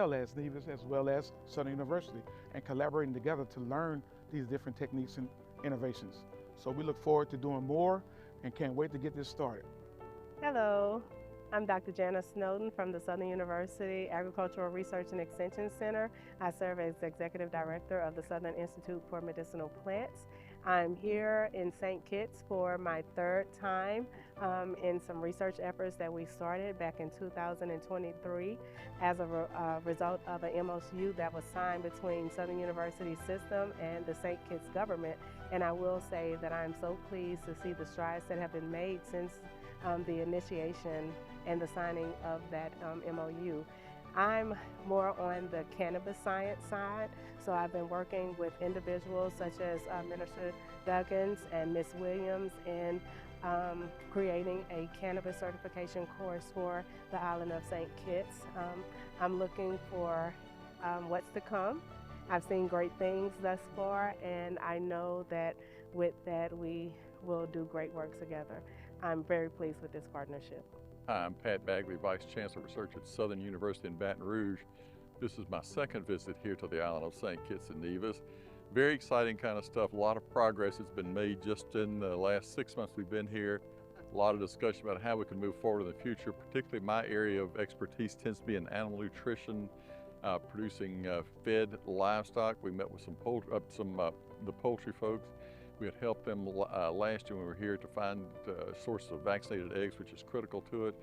well as Nevis, as well as Southern University, and collaborating together to learn these different techniques and innovations. So we look forward to doing more and can't wait to get this started. Hello, I'm Dr. Janice Snowden from the Southern University Agricultural Research and Extension Center. I serve as Executive Director of the Southern Institute for Medicinal Plants. I'm here in St. Kitts for my third time in some research efforts that we started back in 2023 as a result of an MOU that was signed between Southern University System and the St. Kitts government. And I will say that I'm so pleased to see the strides that have been made since the initiation and the signing of that MOU. I'm more on the cannabis science side, so I've been working with individuals such as Minister Duggins and Ms. Williams in creating a cannabis certification course for the island of St. Kitts. I'm looking for what's to come. I've seen great things thus far, and I know that with that we will do great work together. I'm very pleased with this partnership. Hi, I'm Pat Bagley, Vice Chancellor of Research at Southern University in Baton Rouge. This is my second visit here to the island of St. Kitts and Nevis. Very exciting kind of stuff. A lot of progress has been made just in the last 6 months we've been here. A lot of discussion about how we can move forward in the future. Particularly my area of expertise tends to be in animal nutrition, producing fed livestock. We met with the poultry folks. We had helped them last year when we were here to find sources of vaccinated eggs, which is critical to it.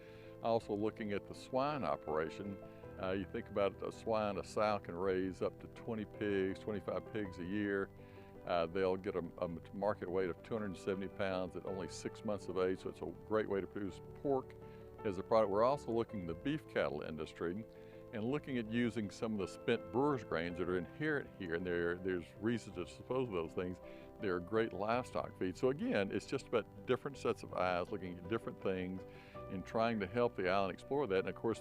Also looking at the swine operation. You think about a swine, a sow can raise up to 20 pigs, 25 pigs a year. They'll get a market weight of 270 pounds at only 6 months of age, so it's a great way to produce pork as a product. We're also looking at the beef cattle industry and looking at using some of the spent brewer's grains that are inherent here, and there's reasons to dispose of those things. They're great livestock feed. So again, it's just about different sets of eyes looking at different things and trying to help the island explore that. And of course,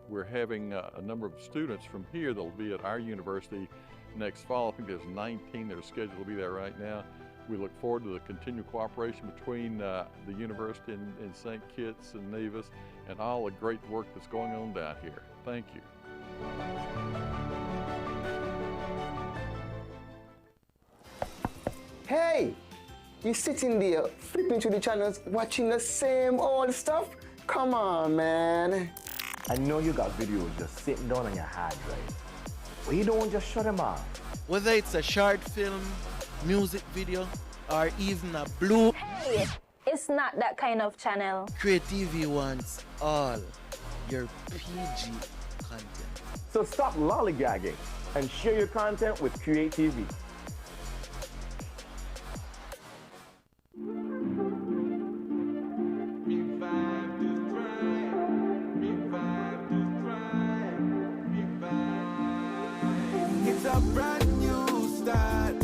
we're having a number of students from here that'll be at our university next fall. I think there's 19 that are scheduled to be there right now. We look forward to the continued cooperation between the university in St. Kitts and Nevis and all the great work that's going on down here. Thank you. Hey, you sitting there flipping through the channels watching the same old stuff? Come on, man. I know you got videos just sitting down on your hard drive. Well, you don't just shut them off. Whether it's a short film, music video, or even a blue. Hey, it's not that kind of channel. Create TV wants all your PG content. So stop lollygagging and share your content with Create TV. It's a brand new start,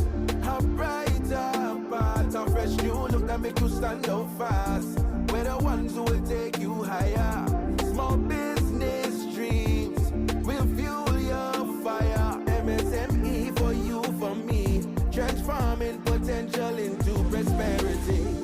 a brighter path, a fresh new look that make you stand out fast. We're the ones who will take you higher. Small business dreams will fuel your fire. MSME for you, for me, transforming potential into prosperity.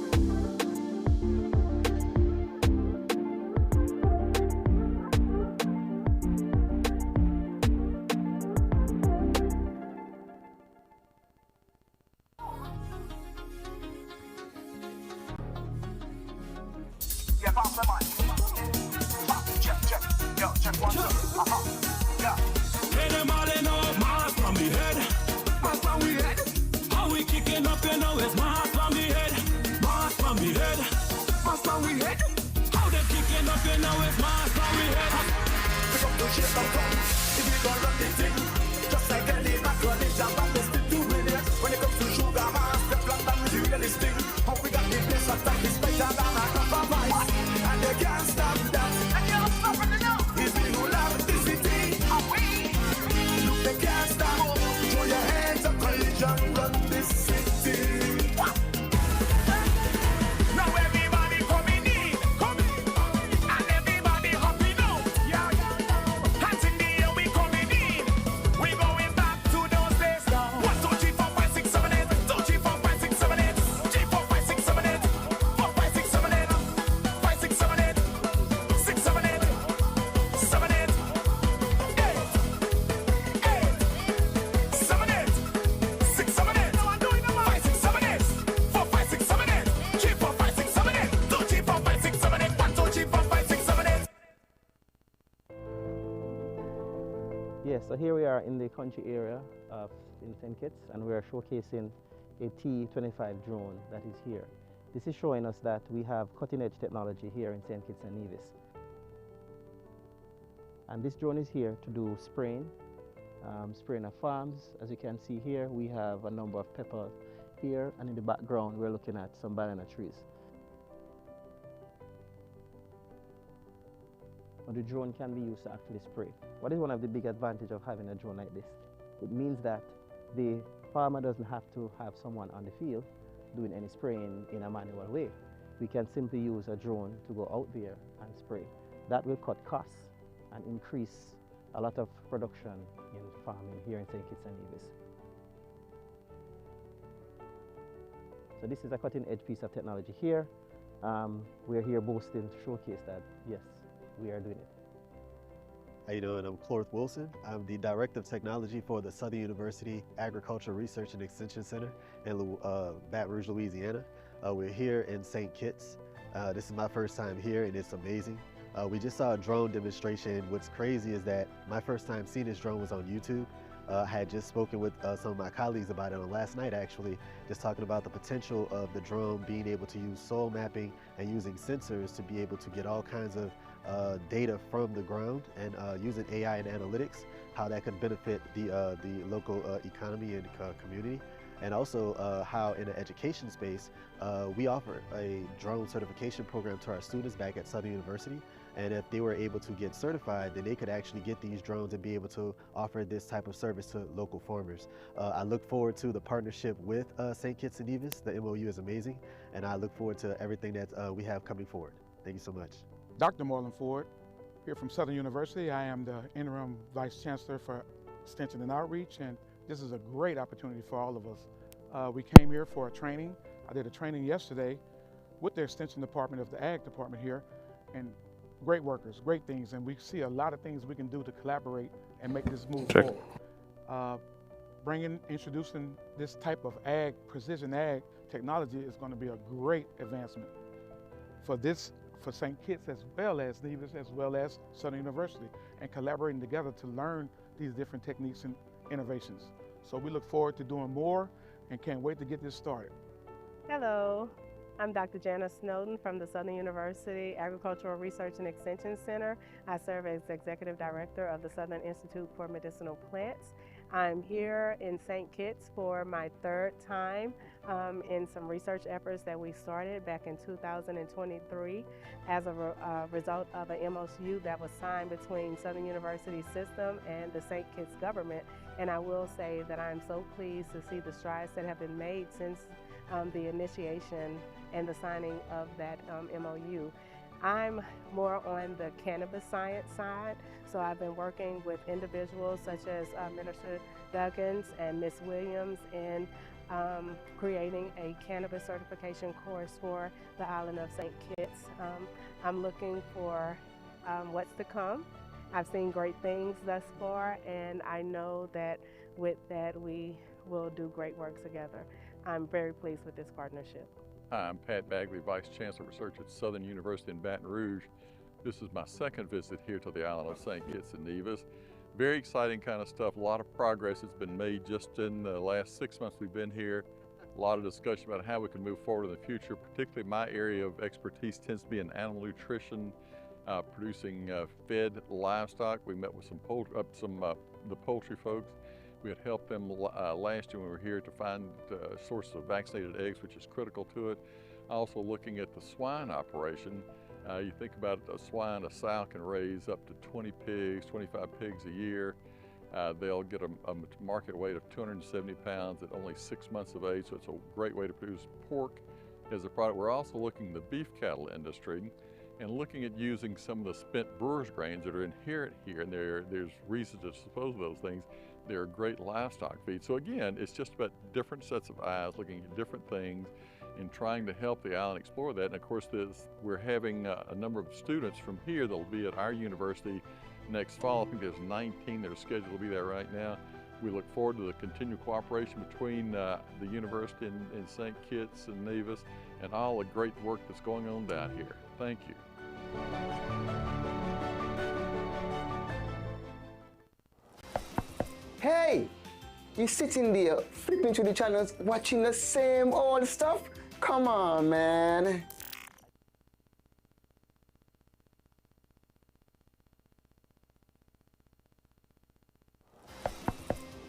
Hands in the Yes, so here we are in the country area in St. Kitts, and we are showcasing a T-25 drone that is here. This is showing us that we have cutting-edge technology here in St. Kitts and Nevis. And this drone is here to do spraying of farms. As you can see here, we have a number of peppers here, and in the background we're looking at some banana trees. The drone can be used to actually spray. What is one of the big advantages of having a drone like this? It means that the farmer doesn't have to have someone on the field doing any spraying in a manual way. We can simply use a drone to go out there and spray. That will cut costs and increase a lot of production in farming here in St. Kitts and Nevis. So this is a cutting-edge piece of technology here. We're here boasting to showcase that, yes, we are doing it. How you doing? I'm Clorth Wilson. I'm the Director of Technology for the Southern University Agricultural Research and Extension Center in Baton Rouge, Louisiana. We're here in St. Kitts. This is my first time here and it's amazing. We just saw a drone demonstration. What's crazy is that my first time seeing this drone was on YouTube. I had just spoken with some of my colleagues about it on last night actually, just talking about the potential of the drone being able to use soil mapping and using sensors to be able to get all kinds of data from the ground and using AI and analytics, how that could benefit the local economy and community. And also how in the education space, we offer a drone certification program to our students back at Southern University. And if they were able to get certified, then they could actually get these drones and be able to offer this type of service to local farmers. I look forward to the partnership with St. Kitts and Nevis. The MOU is amazing. And I look forward to everything that we have coming forward. Thank you so much. Dr. Marlon Ford, here from Southern University. I am the Interim Vice Chancellor for Extension and Outreach, and this is a great opportunity for all of us. We came here for a training. I did a training yesterday with the Extension Department of the Ag Department here, and great workers, great things, and we see a lot of things we can do to collaborate and make this move forward. Introducing this type of precision ag technology is going to be a great advancement for St. Kitts as well as Nevis, as well as Southern University, and collaborating together to learn these different techniques and innovations. So we look forward to doing more and can't wait to get this started. Hello, I'm Dr. Janice Snowden from the Southern University Agricultural Research and Extension Center. I serve as Executive Director of the Southern Institute for Medicinal Plants. I'm here in St. Kitts for my third time in some research efforts that we started back in 2023 as a result of an MOU that was signed between Southern University system and the St. Kitts government. And I will say that I'm so pleased to see the strides that have been made since the initiation and the signing of that MOU. I'm more on the cannabis science side, so I've been working with individuals such as Minister Duggins and Ms. Williams in creating a cannabis certification course for the island of St. Kitts. I'm looking for what's to come. I've seen great things thus far, and I know that with that we will do great work together. I'm very pleased with this partnership. Hi, I'm Pat Bagley, Vice Chancellor of Research at Southern University in Baton Rouge. This is my second visit here to the island of St. Kitts and Nevis. Very exciting kind of stuff. A lot of progress has been made just in the last 6 months we've been here. A lot of discussion about how we can move forward in the future. Particularly my area of expertise tends to be in animal nutrition, producing fed livestock. We met with the poultry folks. We had helped them last year when we were here to find sources of vaccinated eggs, which is critical to it. Also looking at the swine operation. You think about a swine, a sow can raise up to 20 pigs, 25 pigs a year. They'll get a market weight of 270 pounds at only 6 months of age, so it's a great way to produce pork as a product. We're also looking at the beef cattle industry and looking at using some of the spent brewer's grains that are inherent here, and there's reasons to dispose of those things. They're great livestock feed. So again, it's just about different sets of eyes looking at different things and trying to help the island explore that. And of course, we're having a number of students from here that'll be at our university next fall. I think there's 19 that are scheduled to be there right now. We look forward to the continued cooperation between the university in St. Kitts and Nevis and all the great work that's going on down here. Thank you. Hey, you sitting there flipping through the channels watching the same old stuff? Come on, man.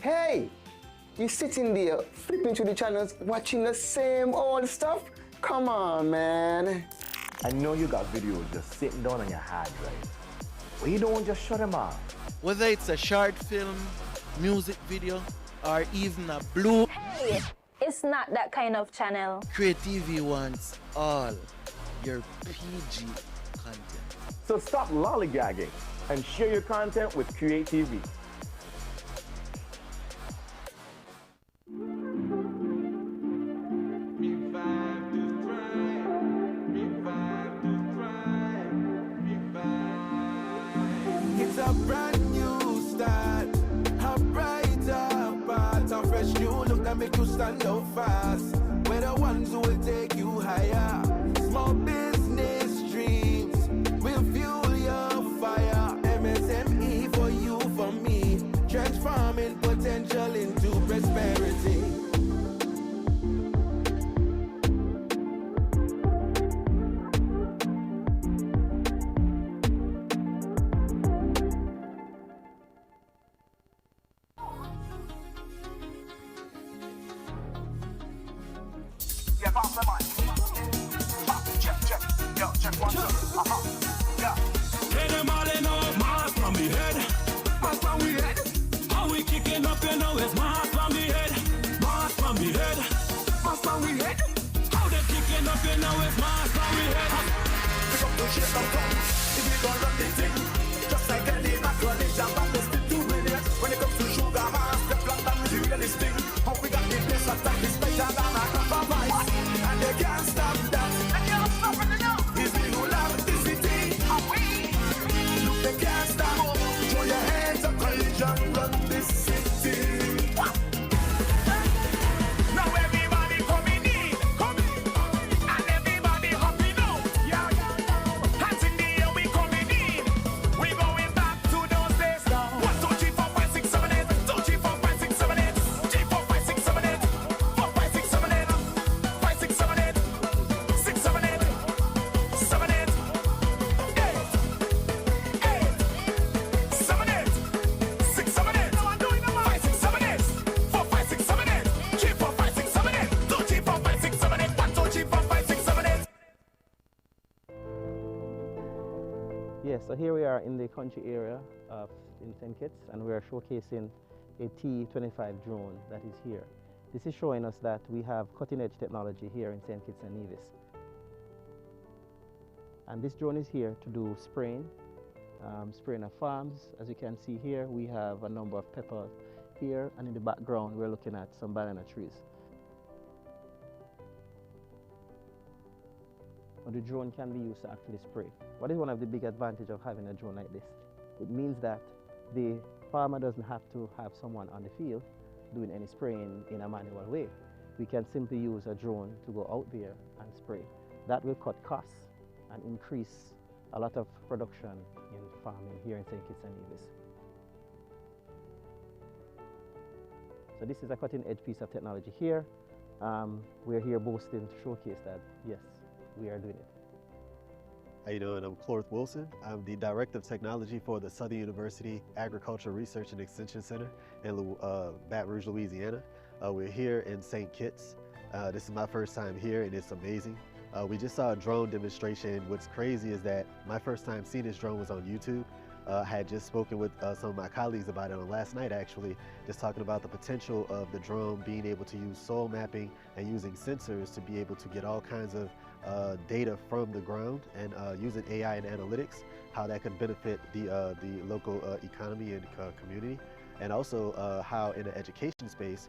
Hey, you sitting there flipping through the channels watching the same old stuff? Come on, man. I know you got videos just sitting down on your hard drive. Why you don't just shut them off? Whether it's a short film, music video, or even a blue. Hey, it's not that kind of channel. Create TV wants all your PG content. So stop lollygagging and share your content with Create TV. It's a brand new start, a brighter path, a fresh new look that make you stand out fast. We're the ones who will take you higher. Small business dreams will fuel your fire. MSME for you, for me, transforming potential into prosperity. Hey, them all in our mask from the head. Mask from the head. How we kicking up, you know, it's mask from the head. Mask from the head. Mask from the head. How they kicking up, you know, it's mask from the head. Pick up the shit and come. If we gon' run the thing, just like any macaroni jam, and they still 2 minutes. When it comes to sugar, mask, the black and the realist thing. How we got the place attack is better than a compromise. And they can't stop that. They can't stop it now. It's the whole of the city. Look, they can't stop. Throw your hands up, religion, run this city. Now everybody coming in, and everybody hopping out. Hands in the air, we coming in. We going back to those days now. 1, 2, 3, 4, 5, 6, 7, 8. 2, 3, 4, 5, 6, 7, 8. 3, 4, 5, 6, 7, 8. 4, 5, 6, 7, 8. 5, 6, 7, 8. 6, 7, 8. 7, 8. 8. 7, 8. 6, 7, 8. 5, 6, 7, 8. 4, 5, 6, 7, 8. 3, 4, 5, 6, 7, 8. 2, 3, 4, 5, 6, 7, 8. 1, 2, 3, 4, 5, 6, 7, 8. Yes, so here we are in the country area in St. Kitts, and we are showcasing a T-25 drone that is here. This is showing us that we have cutting-edge technology here in St. Kitts and Nevis. And this drone is here to do spraying of farms. As you can see here, we have a number of peppers here, and in the background, we're looking at some banana trees. Now, the drone can be used to actually spray. What is one of the big advantages of having a drone like this? It means that the farmer doesn't have to have someone on the field doing any spraying in a manual way. We can simply use a drone to go out there and spray. That will cut costs and increase a lot of production in farming here in St. Kitts and Nevis. So this is a cutting-edge piece of technology here. We're here boasting to showcase that, yes, we are doing it. How you doing? I'm Clorth Wilson. I'm the Director of Technology for the Southern University Agricultural Research and Extension Center in Baton Rouge, Louisiana. We're here in St. Kitts. This is my first time here, and it's amazing. We just saw a drone demonstration. What's crazy is that my first time seeing this drone was on YouTube. I had just spoken with some of my colleagues about it on last night, actually, just talking about the potential of the drone being able to use soil mapping and using sensors to be able to get all kinds of data from the ground, and using AI and analytics, how that could benefit the local economy and community. And also how in the education space,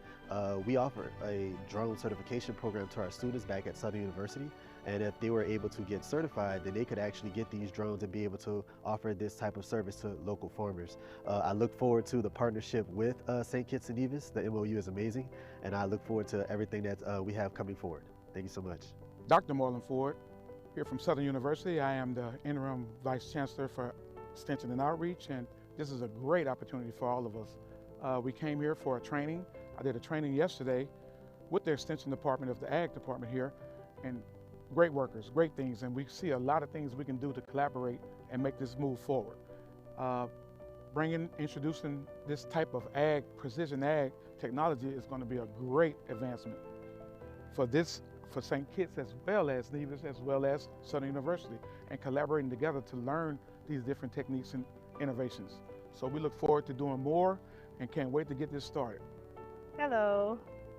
we offer a drone certification program to our students back at Southern University. And if they were able to get certified, then they could actually get these drones and be able to offer this type of service to local farmers. I look forward to the partnership with St. Kitts and Nevis. The MOU is amazing, and I look forward to everything that we have coming forward. Thank you so much. Dr. Marlon Ford, here from Southern University. I am the Interim Vice Chancellor for Extension and Outreach, and this is a great opportunity for all of us. We came here for a training. I did a training yesterday with the Extension Department of the Ag Department here, and great workers, great things, and we see a lot of things we can do to collaborate and make this move forward. Introducing this type of precision ag technology is going to be a great advancement for St. Kitts as well as Nevis, as well as Southern University, and collaborating together to learn these different techniques and innovations. So we look forward to doing more and can't wait to get this started. Hello,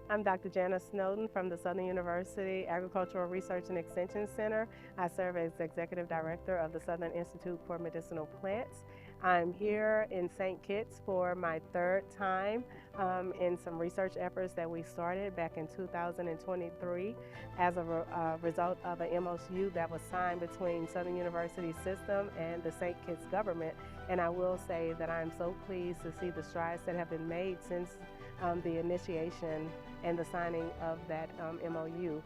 I'm Dr. Janice Snowden from the Southern University Agricultural Research and Extension Center. I serve as Executive Director of the Southern Institute for Medicinal Plants. I'm here in St. Kitts for my third time in some research efforts that we started back in 2023 as a result of an MOU that was signed between Southern University system and the St. Kitts government. And I will say that I'm so pleased to see the strides that have been made since the initiation and the signing of that MOU.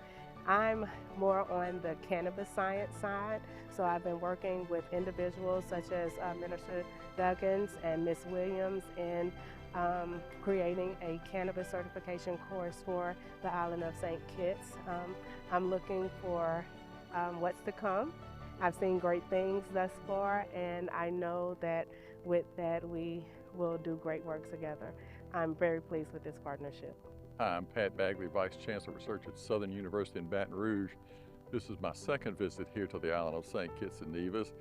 I'm more on the cannabis science side, so I've been working with individuals such as Minister Duggins and Ms. Williams in creating a cannabis certification course for the island of St. Kitts. I'm looking for what's to come. I've seen great things thus far, and I know that with that we will do great work together. I'm very pleased with this partnership. Hi, I'm Pat Bagley, Vice Chancellor of Research at Southern University in Baton Rouge. This is my second visit here to the island of St. Kitts and Nevis.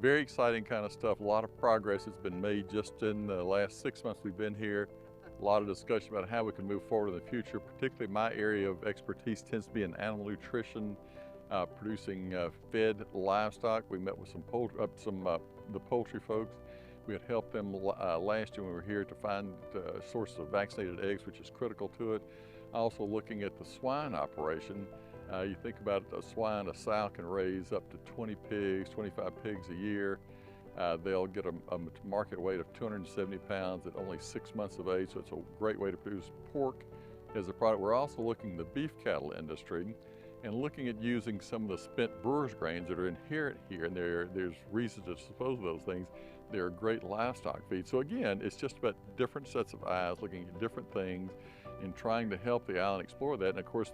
Very exciting kind of stuff. A lot of progress has been made just in the last 6 months we've been here. A lot of discussion about how we can move forward in the future. Particularly my area of expertise tends to be in animal nutrition, producing fed livestock. We met with the poultry folks. We had helped them last year when we were here to find sources of vaccinated eggs, which is critical to it. Also looking at the swine operation. You think about a sow can raise up to 20 pigs, 25 pigs a year. They'll get a market weight of 270 pounds at only 6 months of age, so it's a great way to produce pork as a product. We're also looking at the beef cattle industry and looking at using some of the spent brewer's grains that are inherent here, and there's reasons to dispose of those things. They're great livestock feed. So again, it's just about different sets of eyes looking at different things and trying to help the island explore that. And of course,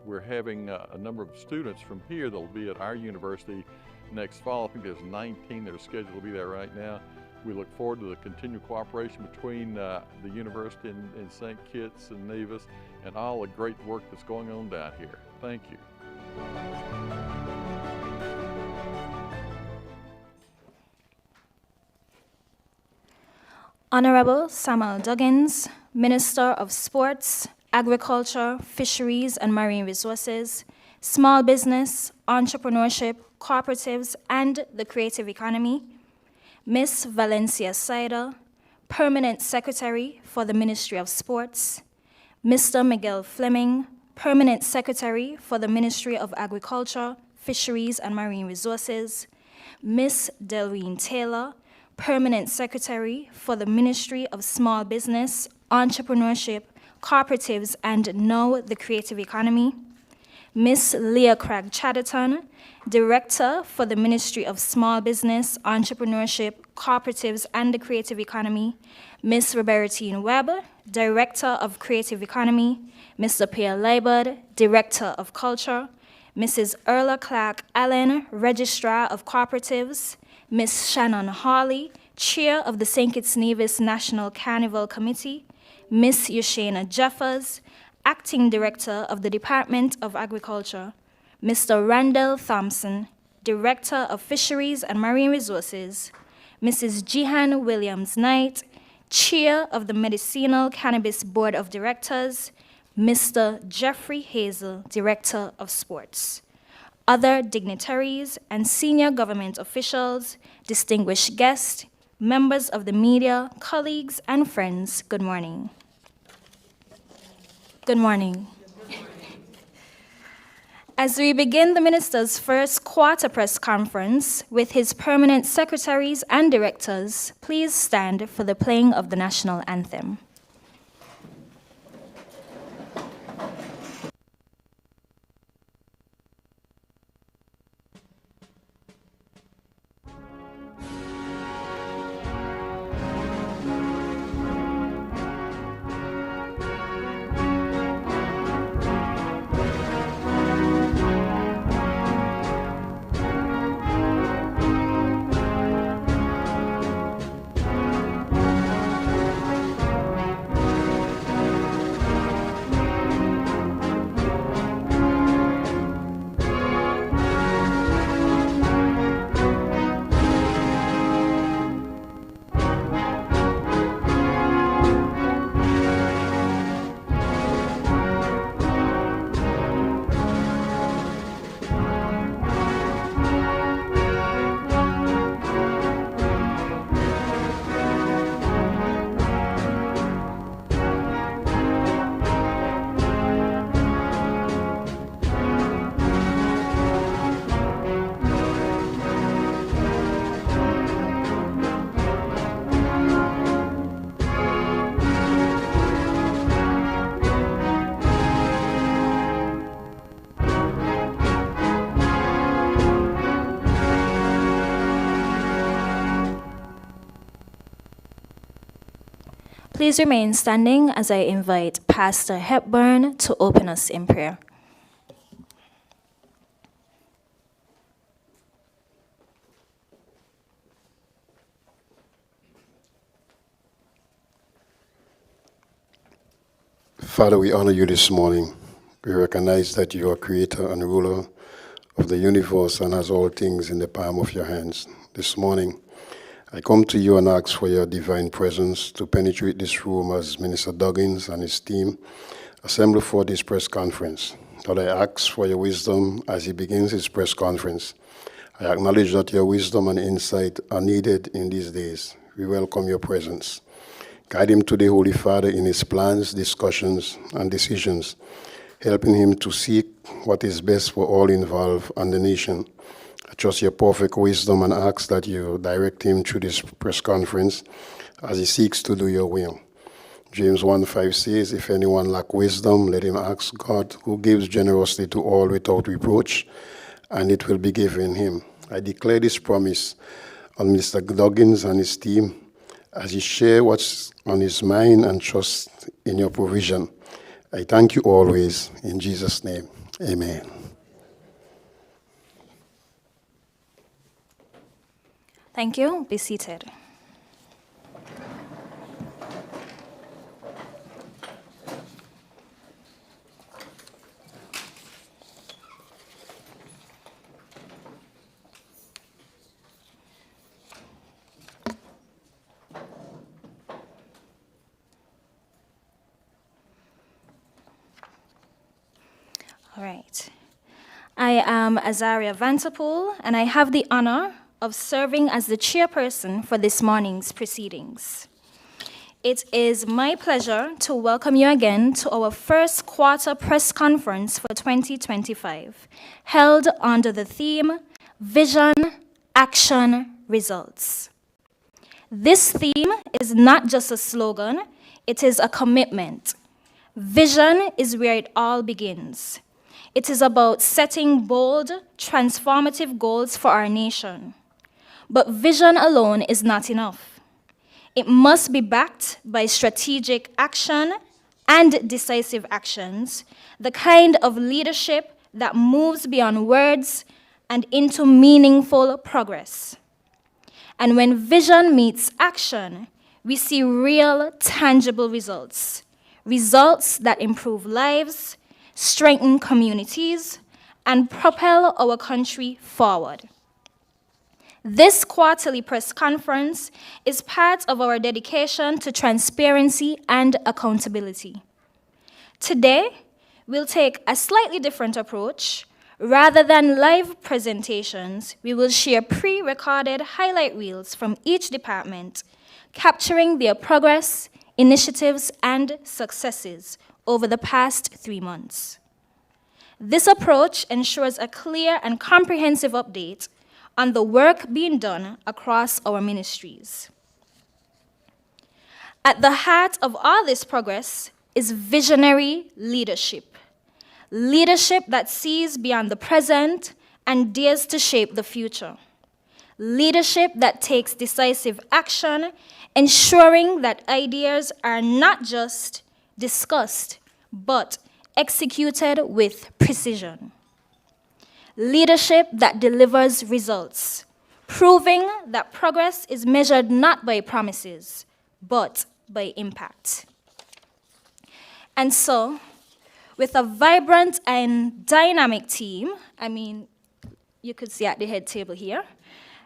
we're having a number of students from here that will be at our university next fall. I think there's 19 that are scheduled to be there right now. We look forward to the continued cooperation between the university in St. Kitts and Nevis and all the great work that's going on down here. Thank you. Honorable Samal Duggins, Minister of Sports, Agriculture, Fisheries and Marine Resources, Small Business, Entrepreneurship, Cooperatives and the Creative Economy, Ms. Valencia Saida, Permanent Secretary for the Ministry of Sports, Mr. Miguel Fleming, Permanent Secretary for the Ministry of Agriculture, Fisheries and Marine Resources, Ms. Delreen Taylor, Permanent Secretary for the Ministry of Small Business, Entrepreneurship, Cooperatives, and the Creative Economy, Ms. Leah Craig Chatterton, Director for the Ministry of Small Business, Entrepreneurship, Cooperatives, and the Creative Economy, Ms. Robertine Webb, Director of Creative Economy, Mr. Pierre Leibert, Director of Culture, Mrs. Erla Clark Allen, Registrar of Cooperatives, Ms. Shannon Hawley, Chair of the St. Kitts Nevis National Carnival Committee, Ms. Yoshana Jeffers, Acting Director of the Department of Agriculture, Mr. Randall Thompson, Director of Fisheries and Marine Resources, Mrs. Jihan Williams-Knight, Chair of the Medicinal Cannabis Board of Directors, Mr. Jeffrey Hazel, Director of Sports. Other dignitaries and senior government officials, distinguished guests, members of the media, colleagues, and friends, good morning. Good morning. As we begin the Minister's first quarter press conference with his permanent secretaries and directors, please stand for the playing of the national anthem. Please remain standing as I invite Pastor Hepburn to open us in prayer. Father, we honor you this morning. We recognize that you are creator and ruler of the universe and has all things in the palm of your hands. This morning, I come to you and ask for your divine presence to penetrate this room as Minister Duggins and his team assemble for this press conference. Lord, I ask for your wisdom as he begins his press conference. I acknowledge that your wisdom and insight are needed in these days. We welcome your presence. Guide him today, Holy Father, in his plans, discussions, and decisions, helping him to seek what is best for all involved and the nation. I trust your perfect wisdom and ask that you direct him through this press conference as he seeks to do your will. James 1:5 says, if anyone lack wisdom, let him ask God, who gives generously to all without reproach, and it will be given him. I declare this promise on Mr. Duggins and his team as he share what's on his mind and trust in your provision. I thank you always. In Jesus' name, amen. Thank you. Be seated. All right. I am Azaria Vanterpool, and I have the honor of serving as the chairperson for this morning's proceedings. It is my pleasure to welcome you again to our first quarter press conference for 2025, held under the theme, Vision, Action, Results. This theme is not just a slogan, it is a commitment. Vision is where it all begins. It is about setting bold, transformative goals for our nation. But vision alone is not enough. It must be backed by strategic action and decisive actions, the kind of leadership that moves beyond words and into meaningful progress. And when vision meets action, we see real, tangible results. Results that improve lives, strengthen communities, and propel our country forward. This quarterly press conference is part of our dedication to transparency and accountability. Today, we'll take a slightly different approach. Rather than live presentations, we will share pre-recorded highlight reels from each department, capturing their progress, initiatives, and successes over the past 3 months. This approach ensures a clear and comprehensive update on the work being done across our ministries. At the heart of all this progress is visionary leadership. Leadership that sees beyond the present and dares to shape the future. Leadership that takes decisive action, ensuring that ideas are not just discussed, but executed with precision. Leadership that delivers results, proving that progress is measured not by promises, but by impact. And so, with a vibrant and dynamic team, you could see at the head table here,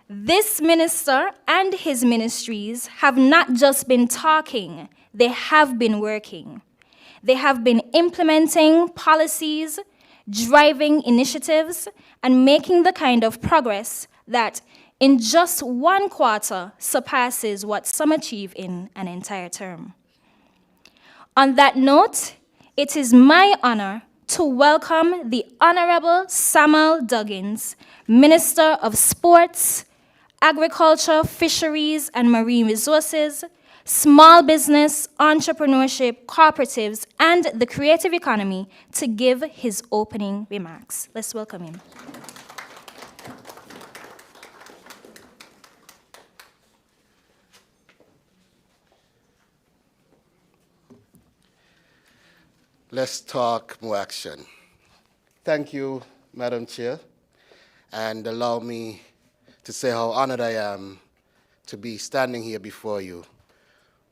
this minister and his ministries have not just been talking, they have been working. They have been implementing policies, driving initiatives, and making the kind of progress that in just 1 quarter surpasses what some achieve in an entire term. On that note, it is my honor to welcome the Honorable Samal Duggins, Minister of Sports, Agriculture, Fisheries, and Marine Resources, Small Business, Entrepreneurship, Cooperatives, and the Creative Economy, to give his opening remarks. Let's welcome him. Let's talk more action. Thank you, Madam Chair, and allow me to say how honored I am to be standing here before you.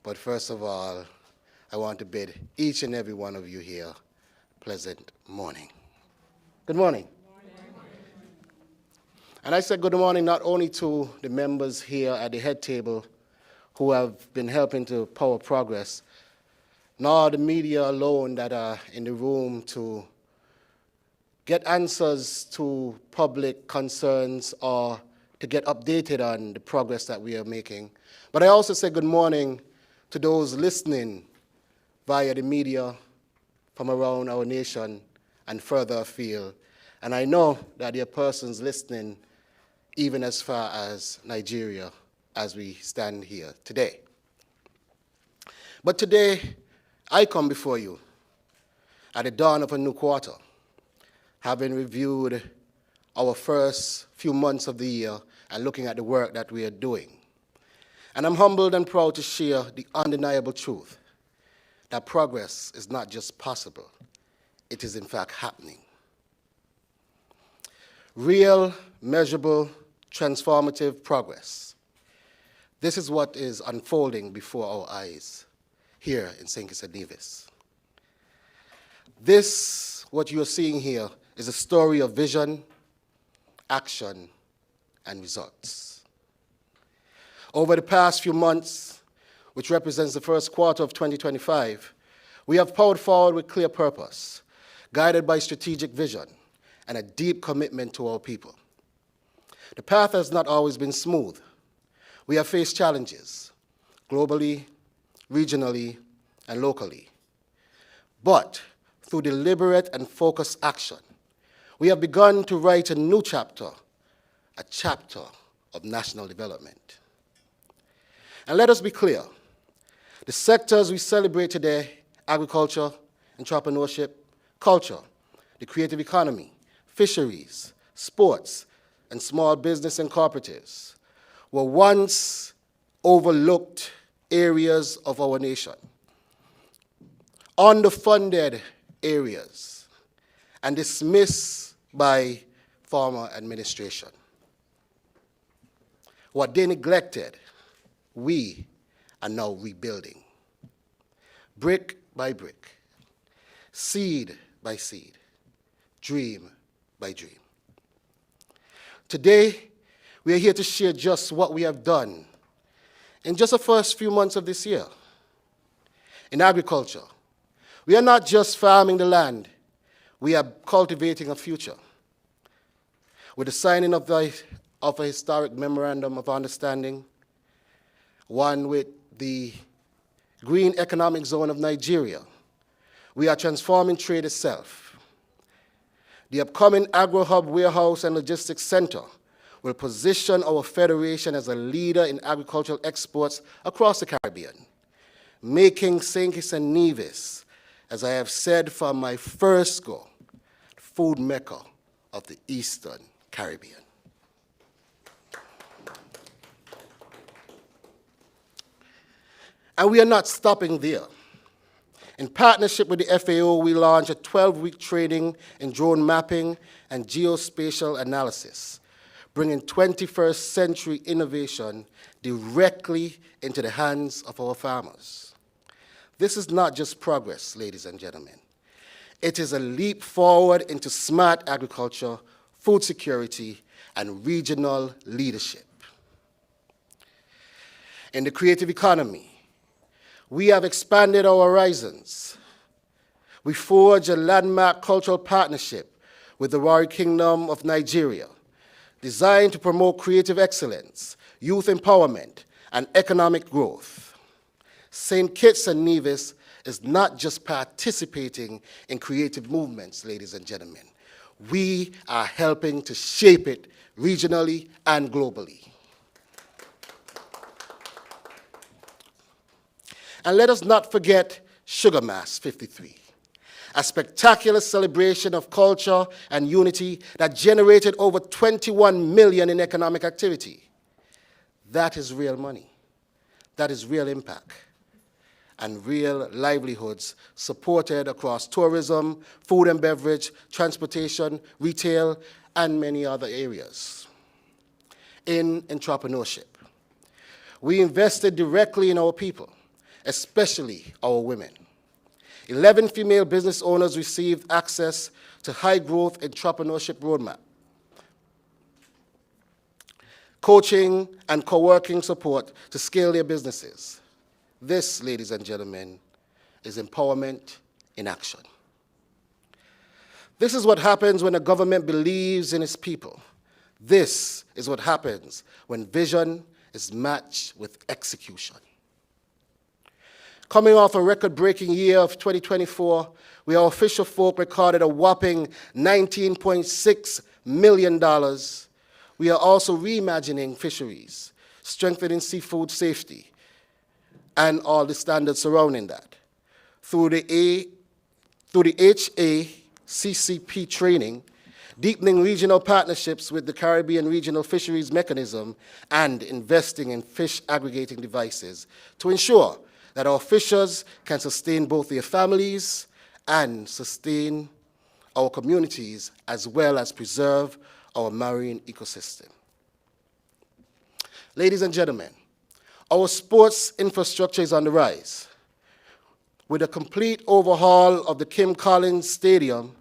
But first of all, I want to bid each and every one of you here pleasant morning. Good morning. And I said good morning not only to the members here at the head table who have been helping to power progress, nor the media alone that are in the room to get answers to public concerns or to get updated on the progress that we are making. But I also say good morning to those listening via the media from around our nation and further afield. And I know that there are persons listening even as far as Nigeria as we stand here today. But today, I come before you at the dawn of a new quarter, having reviewed our first few months of the year and looking at the work that we are doing. And I'm humbled and proud to share the undeniable truth that progress is not just possible, it is in fact happening. Real, measurable, transformative progress. This is what is unfolding before our eyes here in St. Kitts and Nevis. This, what you are seeing here, is a story of vision, action, and results. Over the past few months, which represents the first quarter of 2025, we have powered forward with clear purpose, guided by strategic vision and a deep commitment to our people. The path has not always been smooth. We have faced challenges, globally, regionally, and locally. But through deliberate and focused action, we have begun to write a new chapter, a chapter of national development. And let us be clear, the sectors we celebrate today, agriculture, entrepreneurship, culture, the creative economy, fisheries, sports, and small business and cooperatives, were once overlooked areas of our nation, underfunded areas, and dismissed by former administration. What they neglected, we are now rebuilding, brick by brick, seed by seed, dream by dream. Today, we are here to share just what we have done in just the first few months of this year. In agriculture, we are not just farming the land, we are cultivating a future. With the signing of a historic memorandum of understanding, one with the Green Economic Zone of Nigeria, we are transforming trade itself. The upcoming AgroHub Warehouse and Logistics Center will position our federation as a leader in agricultural exports across the Caribbean, making St. Kitts and Nevis, as I have said from my first go, food mecca of the Eastern Caribbean. And we are not stopping there. In partnership with the FAO, we launched a 12-week training in drone mapping and geospatial analysis, bringing 21st century innovation directly into the hands of our farmers. This is not just progress, ladies and gentlemen. It is a leap forward into smart agriculture, food security, and regional leadership. In the creative economy, we have expanded our horizons. We forged a landmark cultural partnership with the Warri Kingdom of Nigeria, designed to promote creative excellence, youth empowerment, and economic growth. St. Kitts and Nevis is not just participating in creative movements, ladies and gentlemen. We are helping to shape it regionally and globally. And let us not forget Sugar Mass 53, a spectacular celebration of culture and unity that generated over 21 million in economic activity. That is real money. That is real impact. and real livelihoods supported across tourism, food and beverage, transportation, retail, and many other areas. In entrepreneurship, we invested directly in our people, especially our women. 11 female business owners received access to high-growth entrepreneurship roadmap, coaching and co-working support to scale their businesses. This, ladies and gentlemen, is empowerment in action. This is what happens when a government believes in its people. This is what happens when vision is matched with execution. Coming off a record-breaking year of 2024, where our official folk recorded a whopping $19.6 million, we are also reimagining fisheries, strengthening seafood safety, and all the standards surrounding that. Through the HACCP training, deepening regional partnerships with the Caribbean Regional Fisheries Mechanism, and investing in fish aggregating devices to ensure that our fishers can sustain both their families and sustain our communities, as well as preserve our marine ecosystem. Ladies and gentlemen, our sports infrastructure is on the rise. With a complete overhaul of the Kim Collins Stadium,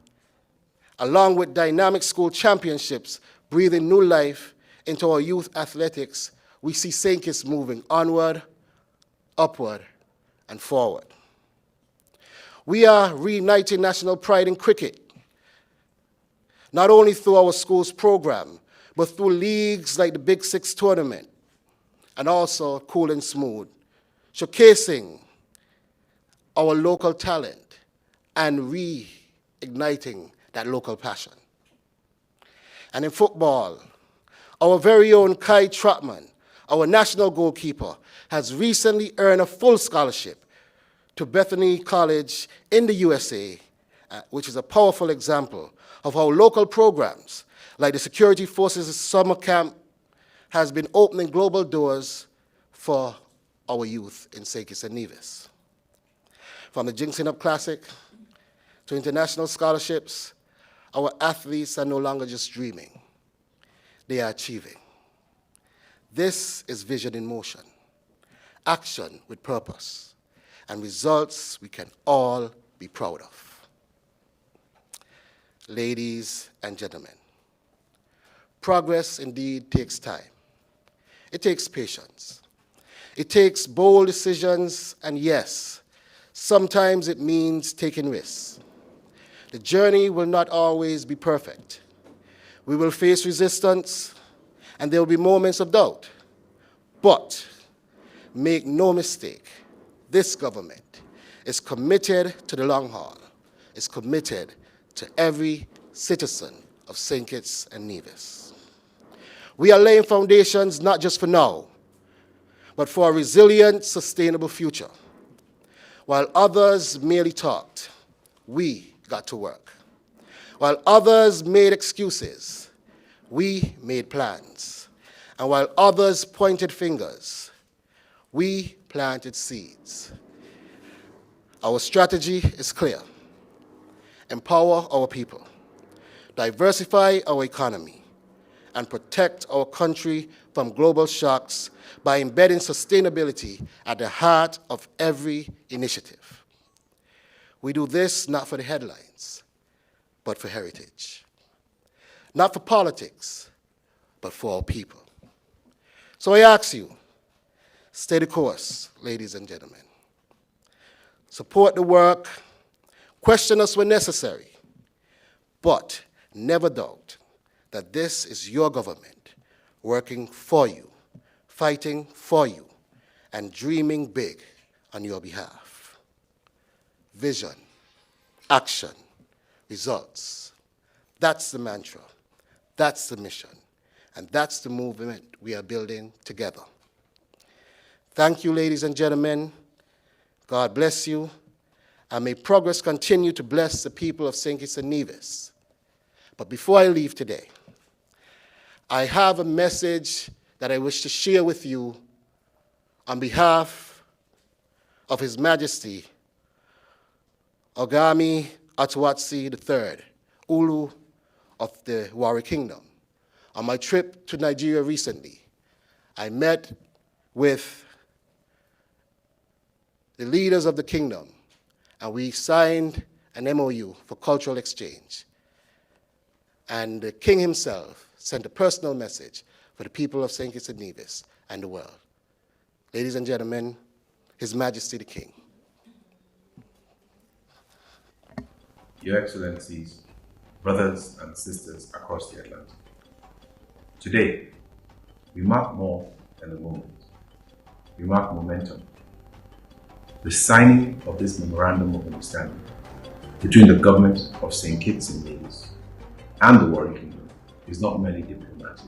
along with dynamic school championships breathing new life into our youth athletics, we see St. Kitts moving onward, upward, and forward. We are reigniting national pride in cricket, not only through our school's program, but through leagues like the Big Six tournament, and also Cool and Smooth, showcasing our local talent and reigniting that local passion. And in football, our very own Kai Trotman, our national goalkeeper, has recently earned a full scholarship to Bethany College in the USA, which is a powerful example of how local programs like the Security Forces Summer Camp has been opening global doors for our youth in St. Kitts and Nevis. From the Jinxing Up Classic to international scholarships, our athletes are no longer just dreaming, they are achieving. This is vision in motion, action with purpose, and results we can all be proud of. Ladies and gentlemen, progress indeed takes time. It takes patience. It takes bold decisions, and yes, sometimes it means taking risks. The journey will not always be perfect. We will face resistance, and there will be moments of doubt. But make no mistake, this government is committed to the long haul, is committed to every citizen of St. Kitts and Nevis. We are laying foundations not just for now, but for a resilient, sustainable future. While others merely talked, we got to work. While others made excuses, we made plans. And while others pointed fingers, we planted seeds. Our strategy is clear. Empower our people, diversify our economy, and protect our country from global shocks by embedding sustainability at the heart of every initiative. We do this not for the headlines, but for heritage. Not for politics, but for our people. So I ask you, stay the course, ladies and gentlemen. Support the work, question us when necessary, but never doubt that this is your government working for you, fighting for you, and dreaming big on your behalf. Vision, action, results. That's the mantra, that's the mission, and that's the movement we are building together. Thank you, ladies and gentlemen. God bless you, and may progress continue to bless the people of St. Kitts and Nevis. But before I leave today, I have a message that I wish to share with you on behalf of His Majesty Ogami Atuatsi III, Ulu of the Wari Kingdom. On my trip to Nigeria recently, I met with the leaders of the kingdom, and we signed an MOU for cultural exchange. And the king himself sent a personal message for the people of St. Kitts and Nevis and the world. Ladies and gentlemen, His Majesty the King. Your Excellencies, brothers and sisters across the Atlantic. Today, we mark more than a moment. We mark momentum. The signing of this Memorandum of Understanding between the government of St. Kitts and Nevis and the Wari Kingdom is not merely diplomatic,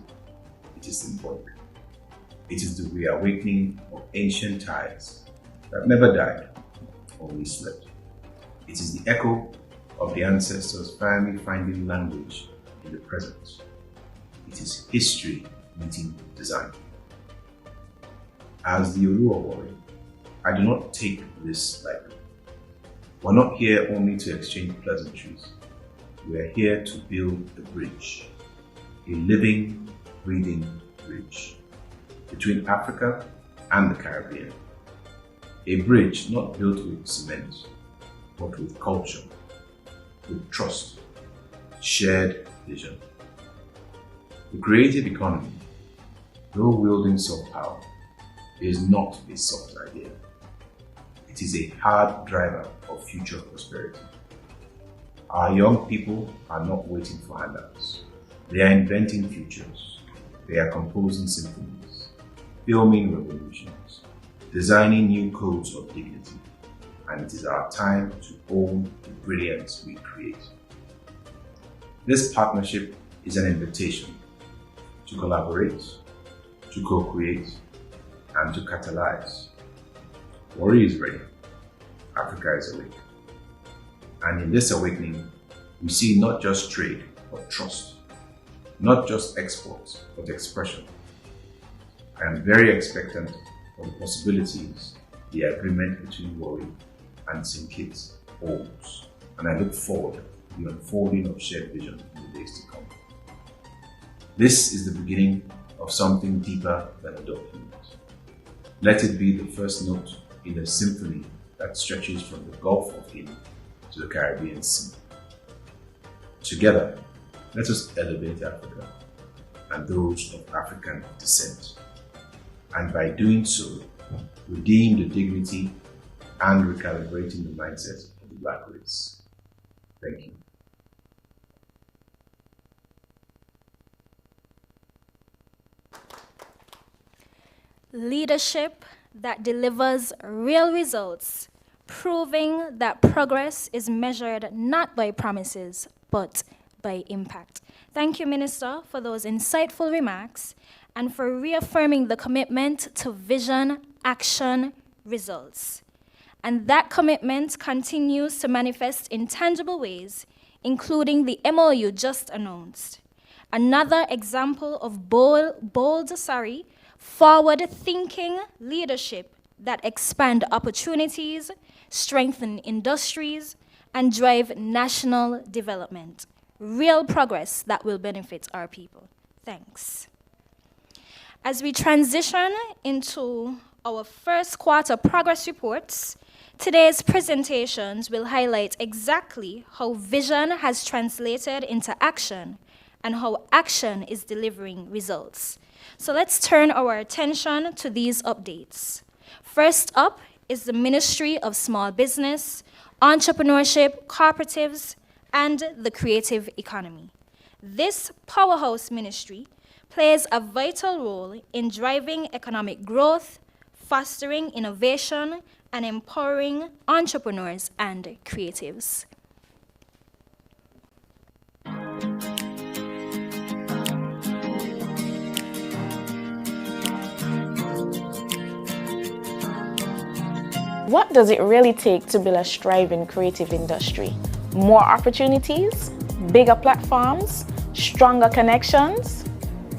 it is symbolic. It is the reawakening of ancient ties that never died, only slept. It is the echo of the ancestors finally finding language in the present. It is history meeting design. As the Oluwa Wari, I do not take this lightly. We're not here only to exchange pleasantries. We're here to build a bridge, a living, breathing bridge between Africa and the Caribbean. A bridge not built with cement, but with culture, with trust, shared vision. The creative economy, though wielding soft power, is not a soft idea. It is a hard driver of future prosperity. Our young people are not waiting for handouts. They are inventing futures. They are composing symphonies, filming revolutions, designing new codes of dignity. And it is our time to own the brilliance we create. This partnership is an invitation to collaborate, to co-create, and to catalyze. Wari is ready. Africa is awake. And in this awakening, we see not just trade, but trust. Not just exports, but expression. I am very expectant of the possibilities the agreement between Wari and St. Kitts holds, and I look forward to the unfolding of shared vision in the days to come. This is the beginning of something deeper than a document. Let it be the first note in a symphony that stretches from the Gulf of Guinea to the Caribbean Sea. Together, let us elevate Africa and those of African descent, and by doing so, redeem the dignity and recalibrating the mindset of the Black race. Thank you. Leadership that delivers real results, proving that progress is measured not by promises, but by impact. Thank you, Minister, for those insightful remarks and for reaffirming the commitment to vision, action, results. And that commitment continues to manifest in tangible ways, including the MOU just announced. Another example of forward-thinking leadership that expand opportunities, strengthen industries, and drive national development. Real progress that will benefit our people. Thanks. As we transition into our first quarter progress reports, today's presentations will highlight exactly how vision has translated into action and how action is delivering results. So let's turn our attention to these updates. First up is the Ministry of Small Business, Entrepreneurship, Cooperatives, and the Creative Economy. This powerhouse ministry plays a vital role in driving economic growth, fostering innovation, and empowering entrepreneurs and creatives. What does it really take to build a thriving creative industry? More opportunities? Bigger platforms? Stronger connections?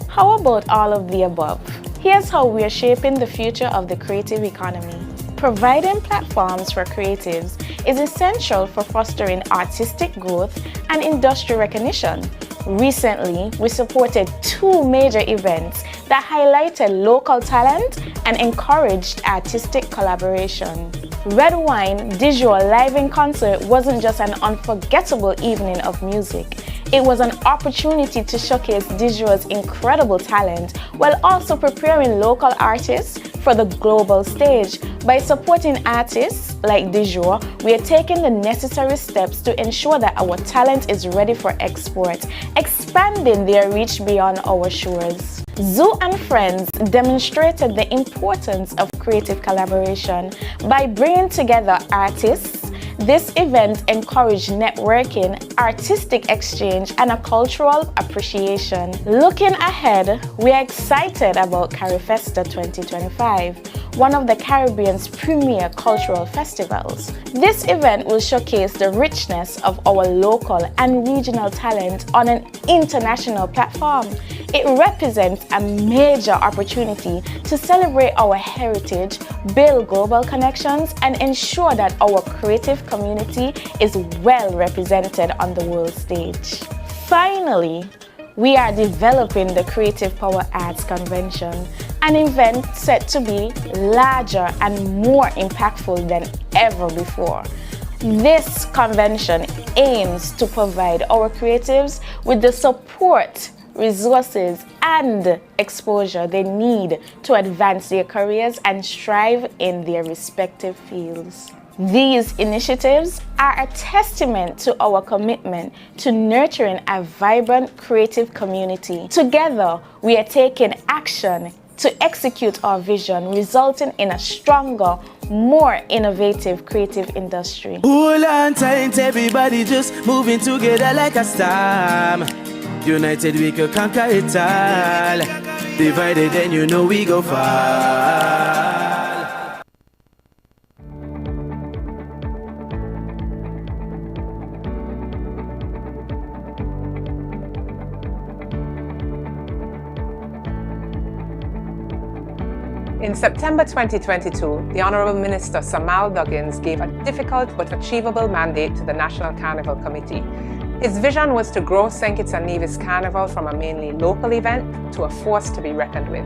How about all of the above? Here's how we are shaping the future of the creative economy. Providing platforms for creatives is essential for fostering artistic growth and industry recognition. Recently, we supported 2 major events that highlighted local talent and encouraged artistic collaboration. Red Wine Digital Live in Concert wasn't just an unforgettable evening of music. It was an opportunity to showcase Digital's incredible talent while also preparing local artists for the global stage. By supporting artists like Digital, we are taking the necessary steps to ensure that our talent is ready for export, expanding their reach beyond our shores. Zoo and Friends demonstrated the importance of creative collaboration by bringing together artists. This event encouraged networking, artistic exchange, and a cultural appreciation. Looking ahead, we are excited about CariFesta 2025, one of the Caribbean's premier cultural festivals. This event will showcase the richness of our local and regional talent on an international platform. It represents a major opportunity to celebrate our heritage, build global connections, and ensure that our creative community is well represented on the world stage. Finally, we are developing the Creative Power Arts Convention, an event set to be larger and more impactful than ever before. This convention aims to provide our creatives with the support, resources, and exposure they need to advance their careers and strive in their respective fields. These initiatives are a testament to our commitment to nurturing a vibrant creative community. Together, we are taking action to execute our vision, resulting in a stronger, more innovative creative industry. Hold on tight, everybody just moving together like a storm. United we could conquer it all. Divided then you know we go far. In September 2022, the Honourable Minister Samal Duggins gave a difficult but achievable mandate to the National Carnival Committee. His vision was to grow St. Kitts and Nevis Carnival from a mainly local event to a force to be reckoned with.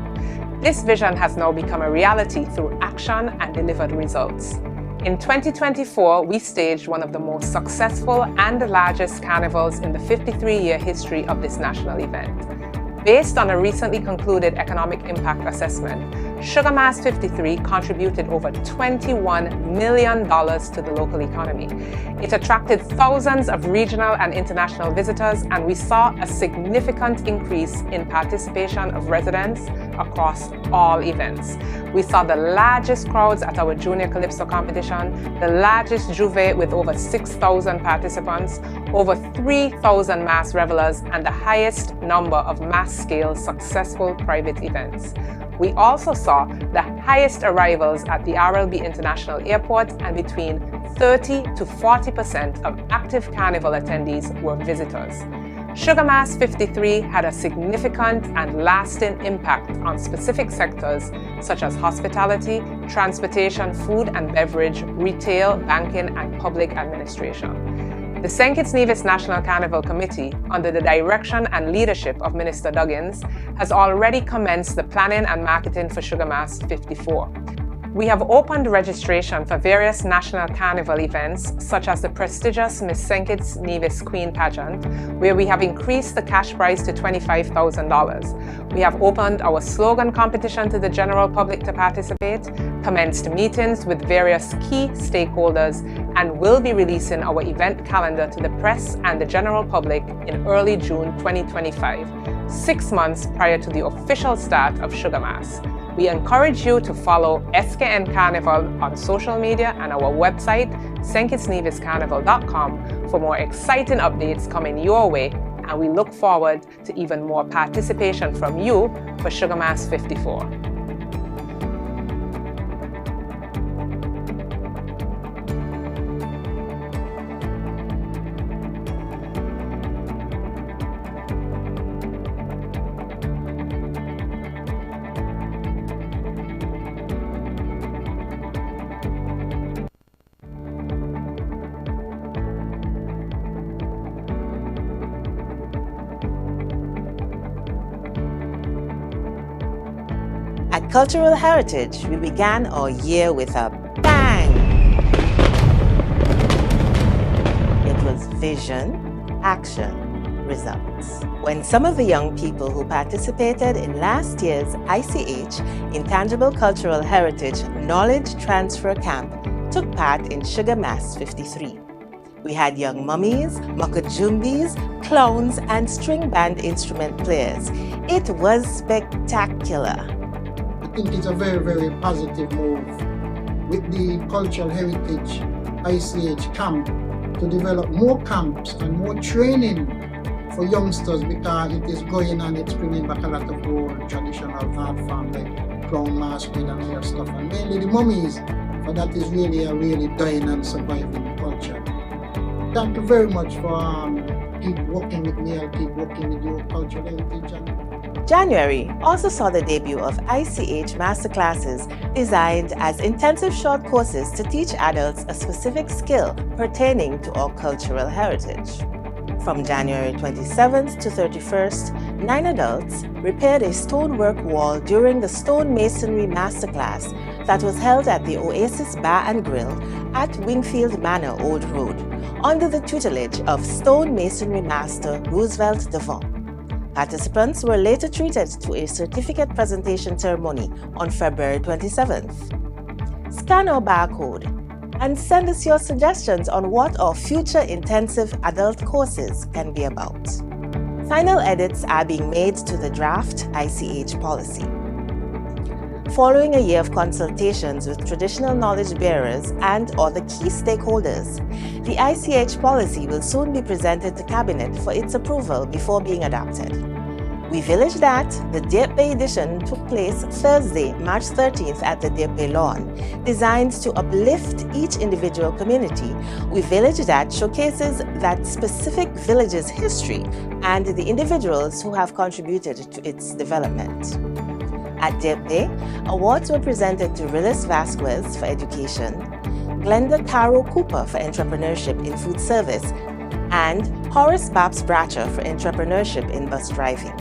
This vision has now become a reality through action and delivered results. In 2024, we staged one of the most successful and largest carnivals in the 53-year history of this national event. Based on a recently concluded economic impact assessment, Sugar Mass 53 contributed over $21 million to the local economy. It attracted thousands of regional and international visitors, and we saw a significant increase in participation of residents across all events. We saw the largest crowds at our Junior Calypso competition, the largest juve with over 6,000 participants, over 3,000 mass revelers, and the highest number of mass-scale successful private events. We also saw the highest arrivals at the RLB International Airport, and between 30 to 40% of active carnival attendees were visitors. Sugar Mass 53 had a significant and lasting impact on specific sectors such as hospitality, transportation, food and beverage, retail, banking, and public administration. The St. Kitts Nevis National Carnival Committee, under the direction and leadership of Minister Duggins, has already commenced the planning and marketing for Sugar Mass 54. We have opened registration for various national carnival events, such as the prestigious Miss St. Kitts Nevis Queen Pageant, where we have increased the cash prize to $25,000. We have opened our slogan competition to the general public to participate, commenced meetings with various key stakeholders, and will be releasing our event calendar to the press and the general public in early June 2025, 6 months prior to the official start of Sugar Mass. We encourage you to follow SKN Carnival on social media and our website, stkittsneviscarnival.com, for more exciting updates coming your way, and we look forward to even more participation from you for Sugar Mass 54. At Cultural Heritage, we began our year with a bang. It was vision, action, results. When some of the young people who participated in last year's ICH Intangible Cultural Heritage Knowledge Transfer Camp took part in Sugar Mass 53. We had young mummies, makajumbis, clowns, and string band instrument players. It was spectacular. I think it's a very, very positive move with the Cultural Heritage ICH camp to develop more camps and more training for youngsters, because it is going and it's bringing back a lot of old traditional art form like clown masquerade and other stuff, and mainly the mummies, but that is really a really dying and surviving culture. Thank you very much for keep working with me. I'll keep working with your Cultural Heritage. January also saw the debut of ICH masterclasses designed as intensive short courses to teach adults a specific skill pertaining to our cultural heritage. From January 27th to 31st, 9 adults repaired a stonework wall during the stone masonry masterclass that was held at the Oasis Bar and Grill at Wingfield Manor, Old Road, under the tutelage of stone masonry master Roosevelt Devon. Participants were later treated to a certificate presentation ceremony on February 27th. Scan our barcode and send us your suggestions on what our future intensive adult courses can be about. Final edits are being made to the draft ICH policy. Following a year of consultations with traditional knowledge bearers and other key stakeholders, the ICH policy will soon be presented to Cabinet for its approval before being adopted. We village that the Deep Bay edition took place Thursday, March 13th at the Deep Bay Lawn. Designed to uplift each individual community, We Village That showcases that specific village's history and the individuals who have contributed to its development. At Deep Bay, awards were presented to Rilis Vasquez for education, Glenda Caro Cooper for entrepreneurship in food service, and Horace Babs Bratcher for entrepreneurship in bus driving.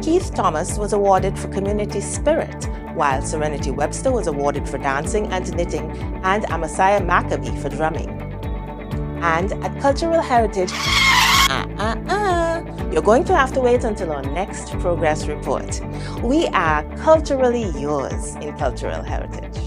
Keith Thomas was awarded for community spirit, while Serenity Webster was awarded for dancing and knitting, and Amasaiah Maccabee for drumming. And at Cultural Heritage, you're going to have to wait until our next progress report. We are culturally yours in Cultural Heritage.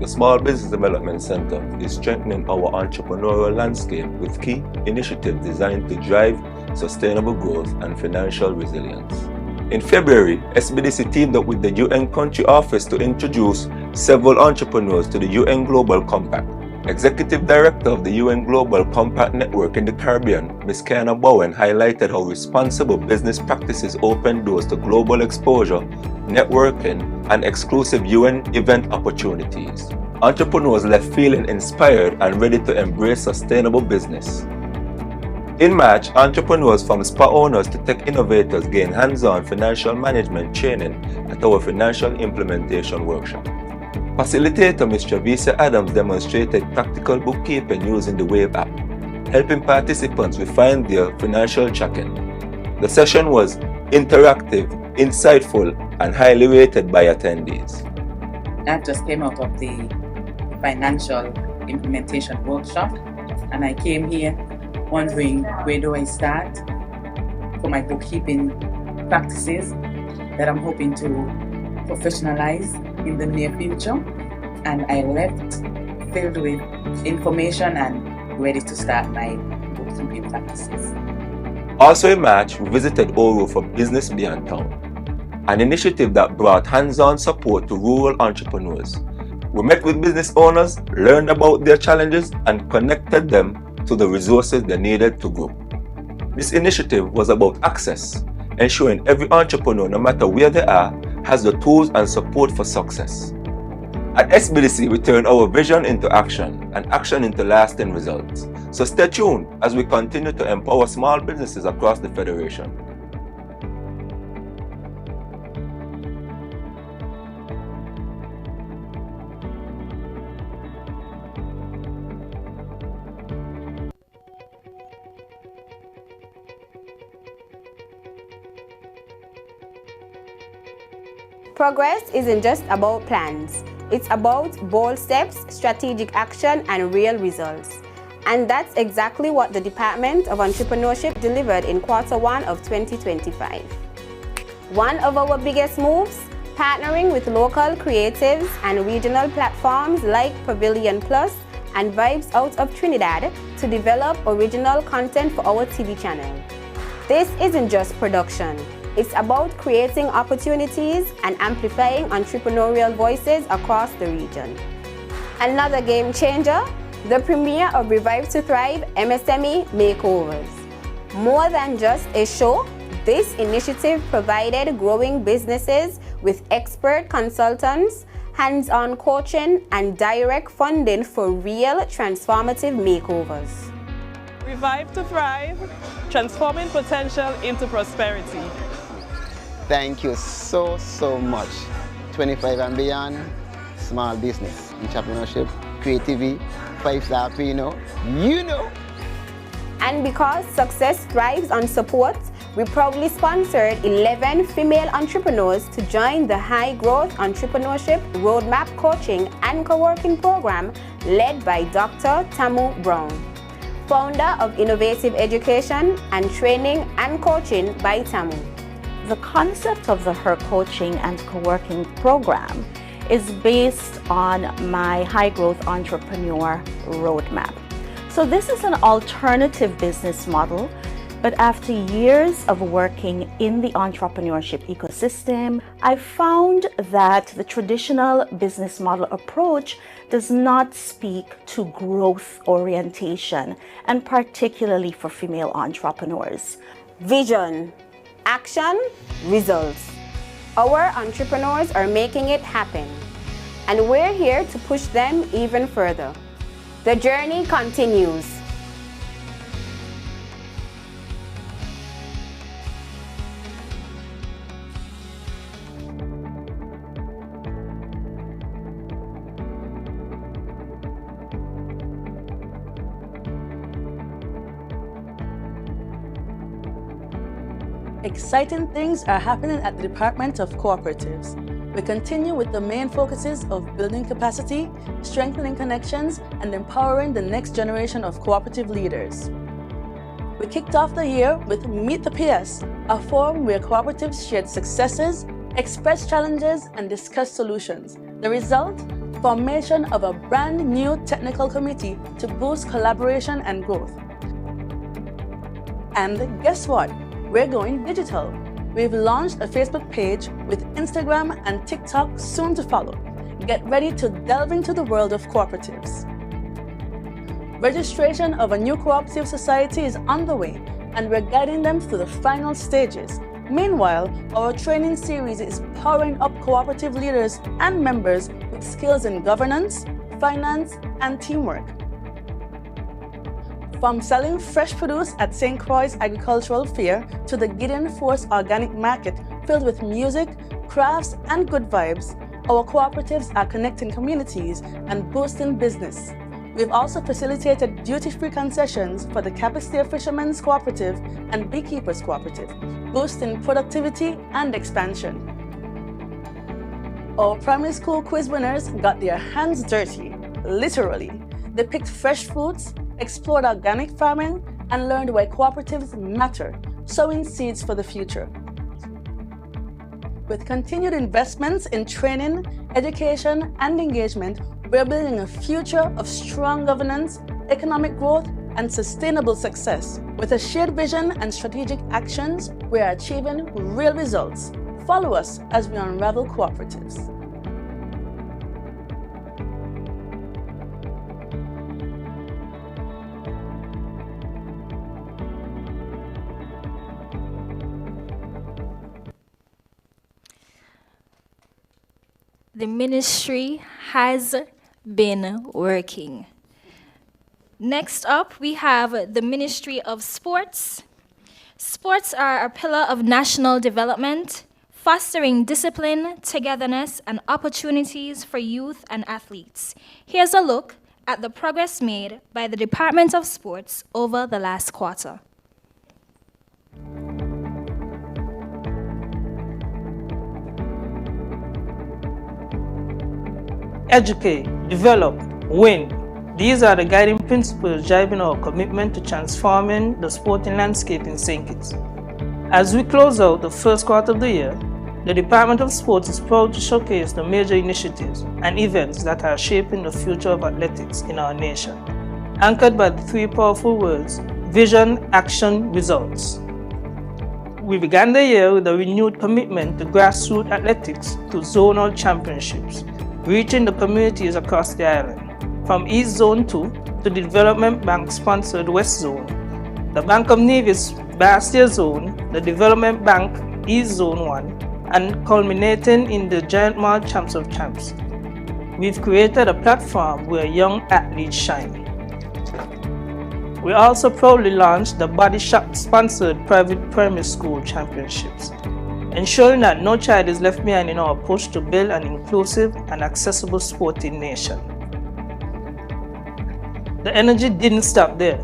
The Small Business Development Center is strengthening our entrepreneurial landscape with key initiatives designed to drive sustainable growth and financial resilience. In February, SBDC teamed up with the UN Country Office to introduce several entrepreneurs to the UN Global Compact. Executive Director of the UN Global Compact Network in the Caribbean, Ms. Kiana Bowen, highlighted how responsible business practices open doors to global exposure, networking, and exclusive UN event opportunities. Entrepreneurs left feeling inspired and ready to embrace sustainable business. In March, entrepreneurs from spa owners to tech innovators gained hands-on financial management training at our Financial Implementation Workshop. Facilitator Ms. Travisa Adams demonstrated practical bookkeeping using the Wave app, helping participants refine their financial tracking. The session was interactive, insightful, and highly rated by attendees. That just came out of the Financial Implementation Workshop, and I came here wondering, where do I start for my bookkeeping practices that I'm hoping to professionalize in the near future, and I left filled with information and ready to start my bookkeeping practices. Also in March, we visited Oru for Business Beyond Town, an initiative that brought hands-on support to rural entrepreneurs. We met with business owners, learned about their challenges, and connected them to the resources they needed to grow. This initiative was about access, ensuring every entrepreneur, no matter where they are, has the tools and support for success. At SBDC, we turn our vision into action and action into lasting results. So stay tuned as we continue to empower small businesses across the Federation. Progress isn't just about plans. It's about bold steps, strategic action, and real results. And that's exactly what the Department of Entrepreneurship delivered in Q1 of 2025. One of our biggest moves, partnering with local creatives and regional platforms like Pavilion Plus and Vibes Out of Trinidad to develop original content for our TV channel. This isn't just production. It's about creating opportunities and amplifying entrepreneurial voices across the region. Another game changer, the premiere of Revive to Thrive MSME Makeovers. More than just a show, this initiative provided growing businesses with expert consultants, hands-on coaching, and direct funding for real transformative makeovers. Revive to Thrive, transforming potential into prosperity. Thank you so much. 25 and beyond, small business, entrepreneurship, creativity, 5-star Pino, you know. And because success thrives on support, we proudly sponsored 11 female entrepreneurs to join the High Growth Entrepreneurship Roadmap Coaching and Co-working Program led by Dr. Tamu Brown, founder of Innovative Education and Training and Coaching by Tamu. The concept of the Her Coaching and Co-working Program is based on my High Growth Entrepreneur Roadmap. So this is an alternative business model, but after years of working in the entrepreneurship ecosystem, I found that the traditional business model approach does not speak to growth orientation, and particularly for female entrepreneurs. Vision, action, results. Our entrepreneurs are making it happen, and we're here to push them even further. The journey continues. Exciting things are happening at the Department of Cooperatives. We continue with the main focuses of building capacity, strengthening connections, and empowering the next generation of cooperative leaders. We kicked off the year with Meet the PS, a forum where cooperatives shared successes, expressed challenges, and discussed solutions. The result? Formation of a brand new technical committee to boost collaboration and growth. And guess what? We're going digital. We've launched a Facebook page with Instagram and TikTok soon to follow. Get ready to delve into the world of cooperatives. Registration of a new cooperative society is on the way, and we're guiding them through the final stages. Meanwhile, our training series is powering up cooperative leaders and members with skills in governance, finance, and teamwork. From selling fresh produce at St. Croix Agricultural Fair to the Gideon Force Organic Market filled with music, crafts, and good vibes, our cooperatives are connecting communities and boosting business. We've also facilitated duty-free concessions for the Capistare Fishermen's Cooperative and Beekeepers Cooperative, boosting productivity and expansion. Our primary school quiz winners got their hands dirty, literally. They picked fresh fruits, explored organic farming, and learned why cooperatives matter, sowing seeds for the future. With continued investments in training, education, and engagement, we're building a future of strong governance, economic growth, and sustainable success. With a shared vision and strategic actions, we are achieving real results. Follow us as we unravel cooperatives. The ministry has been working. Next up, we have the Ministry of Sports. Sports are a pillar of national development, fostering discipline, togetherness, and opportunities for youth and athletes. Here's a look at the progress made by the Department of Sports over the last quarter. Educate, develop, win. These are the guiding principles driving our commitment to transforming the sporting landscape in St. Kitts. As we close out the first quarter of the year, the Department of Sports is proud to showcase the major initiatives and events that are shaping the future of athletics in our nation, anchored by the three powerful words: vision, action, results. We began the year with a renewed commitment to grassroots athletics to zonal championships, reaching the communities across the island, from East Zone 2 to the Development Bank-sponsored West Zone, the Bank of Nevis Bastia Zone, the Development Bank East Zone 1, and culminating in the Giant Mall Champs of Champs. We've created a platform where young athletes shine. We also proudly launched the Body Shop-sponsored Private Primary School Championships, ensuring that no child is left behind in our push to build an inclusive and accessible sporting nation. The energy didn't stop there.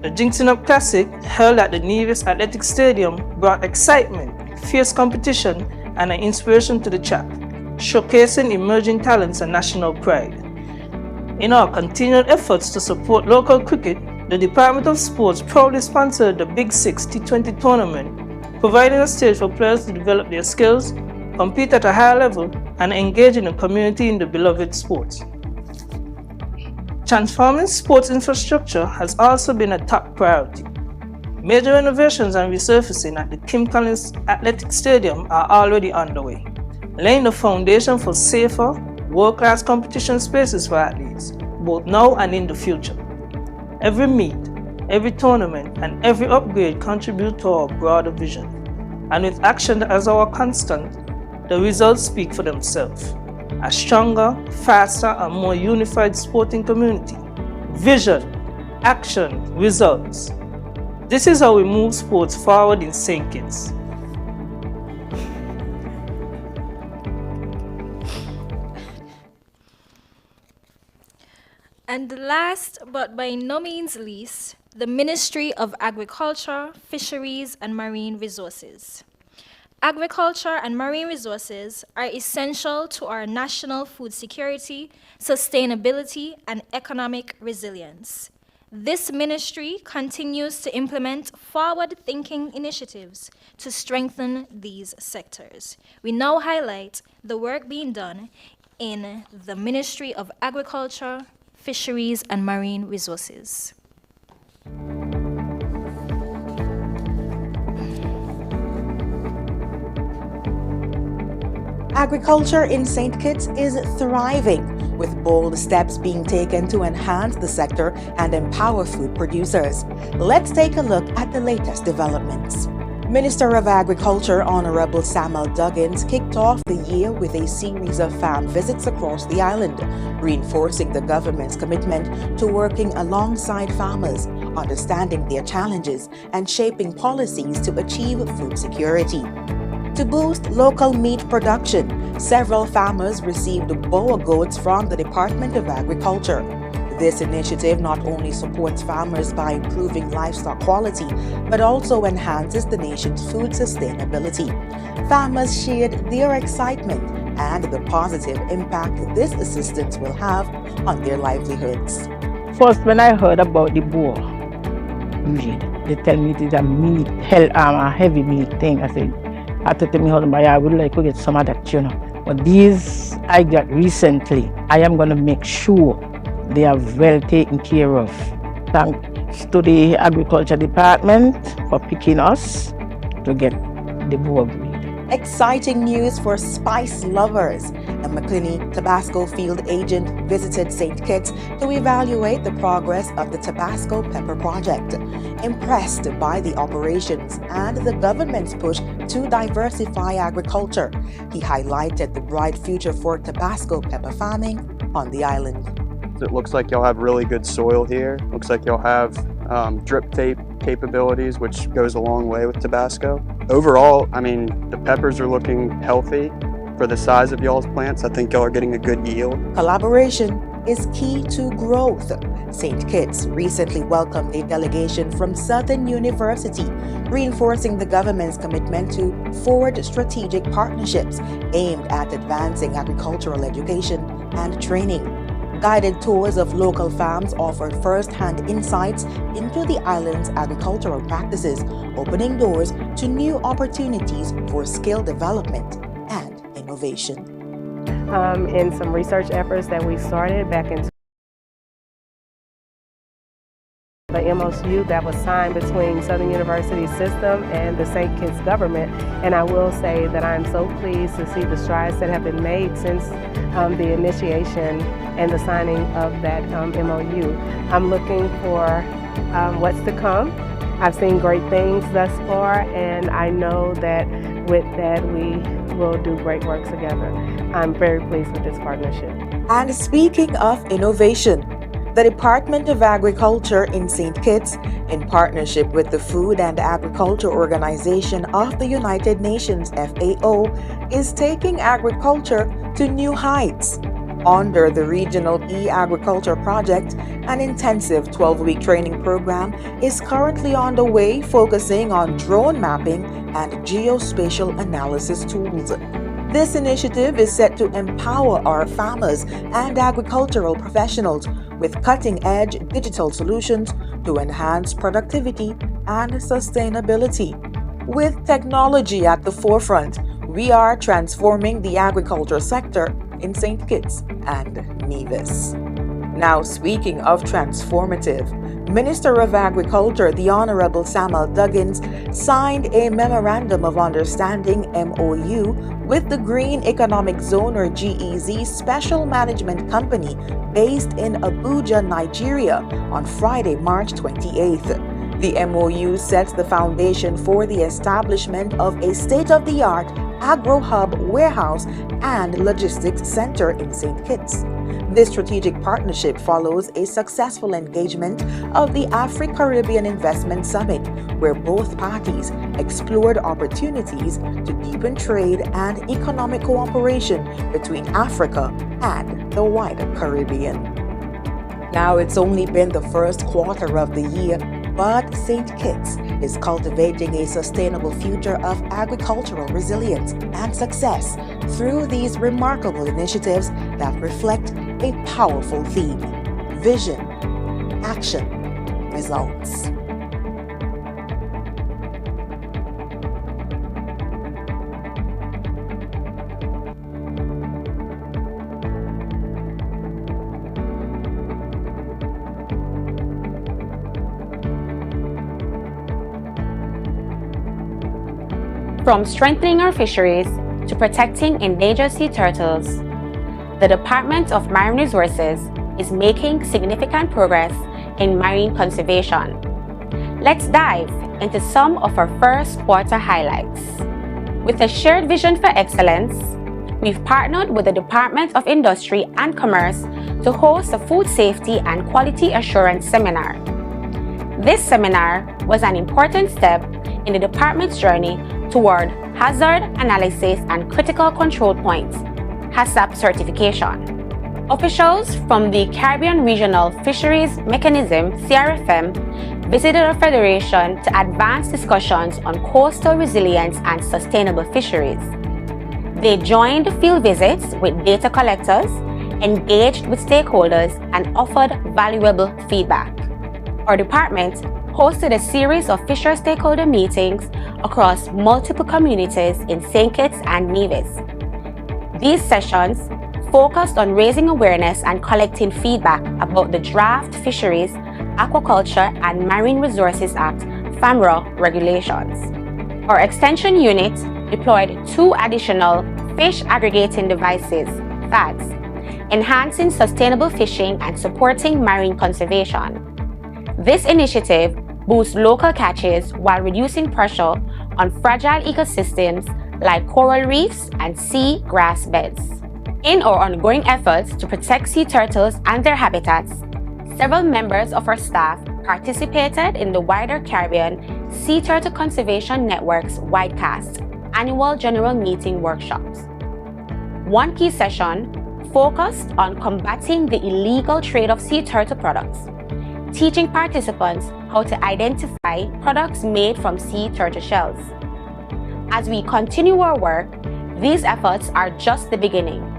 The Jinxing Up Classic, held at the Nevis Athletic Stadium, brought excitement, fierce competition, and an inspiration to the chat, showcasing emerging talents and national pride. In our continued efforts to support local cricket, the Department of Sports proudly sponsored the Big Six T20 tournament, providing a stage for players to develop their skills, compete at a high level, and engage in the community in the beloved sports. Transforming sports infrastructure has also been a top priority. Major renovations and resurfacing at the Kim Collins Athletic Stadium are already underway, laying the foundation for safer, world-class competition spaces for athletes, both now and in the future. Every meet, every tournament, and every upgrade contribute to our broader vision. And with action as our constant, the results speak for themselves. A stronger, faster, and more unified sporting community. Vision, action, results. This is how we move sports forward in St. Kitts. And last but by no means least, the Ministry of Agriculture, Fisheries, and Marine Resources. Agriculture and marine resources are essential to our national food security, sustainability, and economic resilience. This ministry continues to implement forward-thinking initiatives to strengthen these sectors. We now highlight the work being done in the Ministry of Agriculture, Fisheries, and Marine Resources. Agriculture in St. Kitts is thriving, with bold steps being taken to enhance the sector and empower food producers. Let's take a look at the latest developments. Minister of Agriculture Honorable Samal Duggins kicked off the year with a series of farm visits across the island, reinforcing the government's commitment to working alongside farmers, understanding their challenges, and shaping policies to achieve food security. To boost local meat production, several farmers received boer goats from the Department of Agriculture. This initiative not only supports farmers by improving livestock quality, but also enhances the nation's food sustainability. Farmers shared their excitement and the positive impact this assistance will have on their livelihoods. First, when I heard about the boer breed, they tell me it is a heavy meat thing. I said, I had to tell my husband, I would like to get some of that, But these I got recently, I am going to make sure they are well taken care of. Thanks to the Agriculture Department for picking us to get the boer breed. Exciting news for spice lovers. The McClinney, Tabasco field agent, visited St. Kitts to evaluate the progress of the Tabasco Pepper Project. Impressed by the operations and the government's push to diversify agriculture, he highlighted the bright future for Tabasco pepper farming on the island. It looks like you'll have really good soil here. Looks like you'll have drip tape capabilities, which goes a long way with Tabasco. Overall, I mean, the peppers are looking healthy for the size of y'all's plants. I think y'all are getting a good yield. Collaboration is key to growth. St. Kitts recently welcomed a delegation from Southern University, reinforcing the government's commitment to forward strategic partnerships aimed at advancing agricultural education and training. Guided tours of local farms offered first-hand insights into the island's agricultural practices, opening doors to new opportunities for skill development and innovation. In some research efforts that we started back in the MOU that was signed between Southern University system and the St. Kitts government. And I will say that I'm so pleased to see the strides that have been made since the initiation and the signing of that MOU. I'm looking for what's to come. I've seen great things thus far, and I know that with that we will do great work together. I'm very pleased with this partnership. And speaking of innovation, the Department of Agriculture in St. Kitts, in partnership with the Food and Agriculture Organization of the United Nations, FAO, is taking agriculture to new heights. Under the Regional E-Agriculture Project, an intensive 12-week training program is currently underway, focusing on drone mapping and geospatial analysis tools. This initiative is set to empower our farmers and agricultural professionals with cutting-edge digital solutions to enhance productivity and sustainability. With technology at the forefront, we are transforming the agriculture sector in St. Kitts and Nevis. Now, speaking of transformative, Minister of Agriculture, the Honorable Samal Duggins, signed a Memorandum of Understanding MOU with the Green Economic Zone, or GEZ, Special Management Company based in Abuja, Nigeria, on Friday, March 28th. The MOU sets the foundation for the establishment of a state-of-the-art agro-hub warehouse and logistics center in St. Kitts. This strategic partnership follows a successful engagement of the Afro-Caribbean Investment Summit, where both parties explored opportunities to deepen trade and economic cooperation between Africa and the wider Caribbean. Now, it's only been the first quarter of the year, but St. Kitts is cultivating a sustainable future of agricultural resilience and success through these remarkable initiatives that reflect a powerful theme: vision, action, results. From strengthening our fisheries to protecting endangered sea turtles, the Department of Marine Resources is making significant progress in marine conservation. Let's dive into some of our first quarter highlights. With a shared vision for excellence, we've partnered with the Department of Industry and Commerce to host a food safety and quality assurance seminar. This seminar was an important step in the department's journey toward Hazard Analysis and Critical Control Points (HACCP) certification. Officials from the Caribbean Regional Fisheries Mechanism (CRFM) visited our federation to advance discussions on coastal resilience and sustainable fisheries. They joined field visits with data collectors, engaged with stakeholders, and offered valuable feedback. Our department hosted a series of fisher stakeholder meetings across multiple communities in St. Kitts and Nevis. These sessions focused on raising awareness and collecting feedback about the Draft Fisheries, Aquaculture and Marine Resources Act (FAMRA) regulations. Our extension unit deployed 2 additional fish aggregating devices, habitats, enhancing sustainable fishing and supporting marine conservation. This initiative boosts local catches while reducing pressure on fragile ecosystems like coral reefs and sea grass beds. In our ongoing efforts to protect sea turtles and their habitats, several members of our staff participated in the wider Caribbean Sea Turtle Conservation Network's WIDECAST annual general meeting workshops. One key session focused on combating the illegal trade of sea turtle products, teaching participants how to identify products made from sea turtle shells. As we continue our work, these efforts are just the beginning.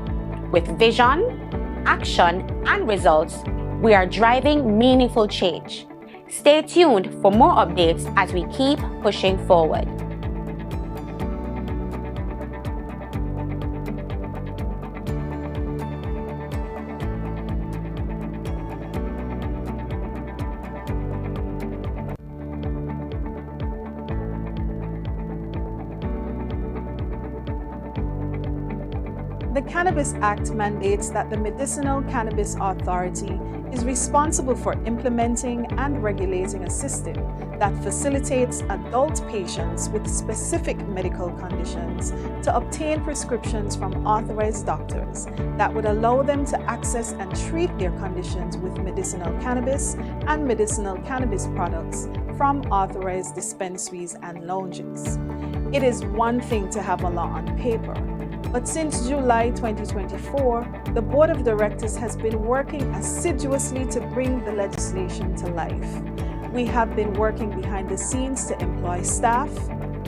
With vision, action, and results, we are driving meaningful change. Stay tuned for more updates as we keep pushing forward. The Cannabis Act mandates that the Medicinal Cannabis Authority is responsible for implementing and regulating a system that facilitates adult patients with specific medical conditions to obtain prescriptions from authorized doctors that would allow them to access and treat their conditions with medicinal cannabis and medicinal cannabis products from authorized dispensaries and lounges. It is one thing to have a law on paper, but since July 2024, the Board of Directors has been working assiduously to bring the legislation to life. We have been working behind the scenes to employ staff,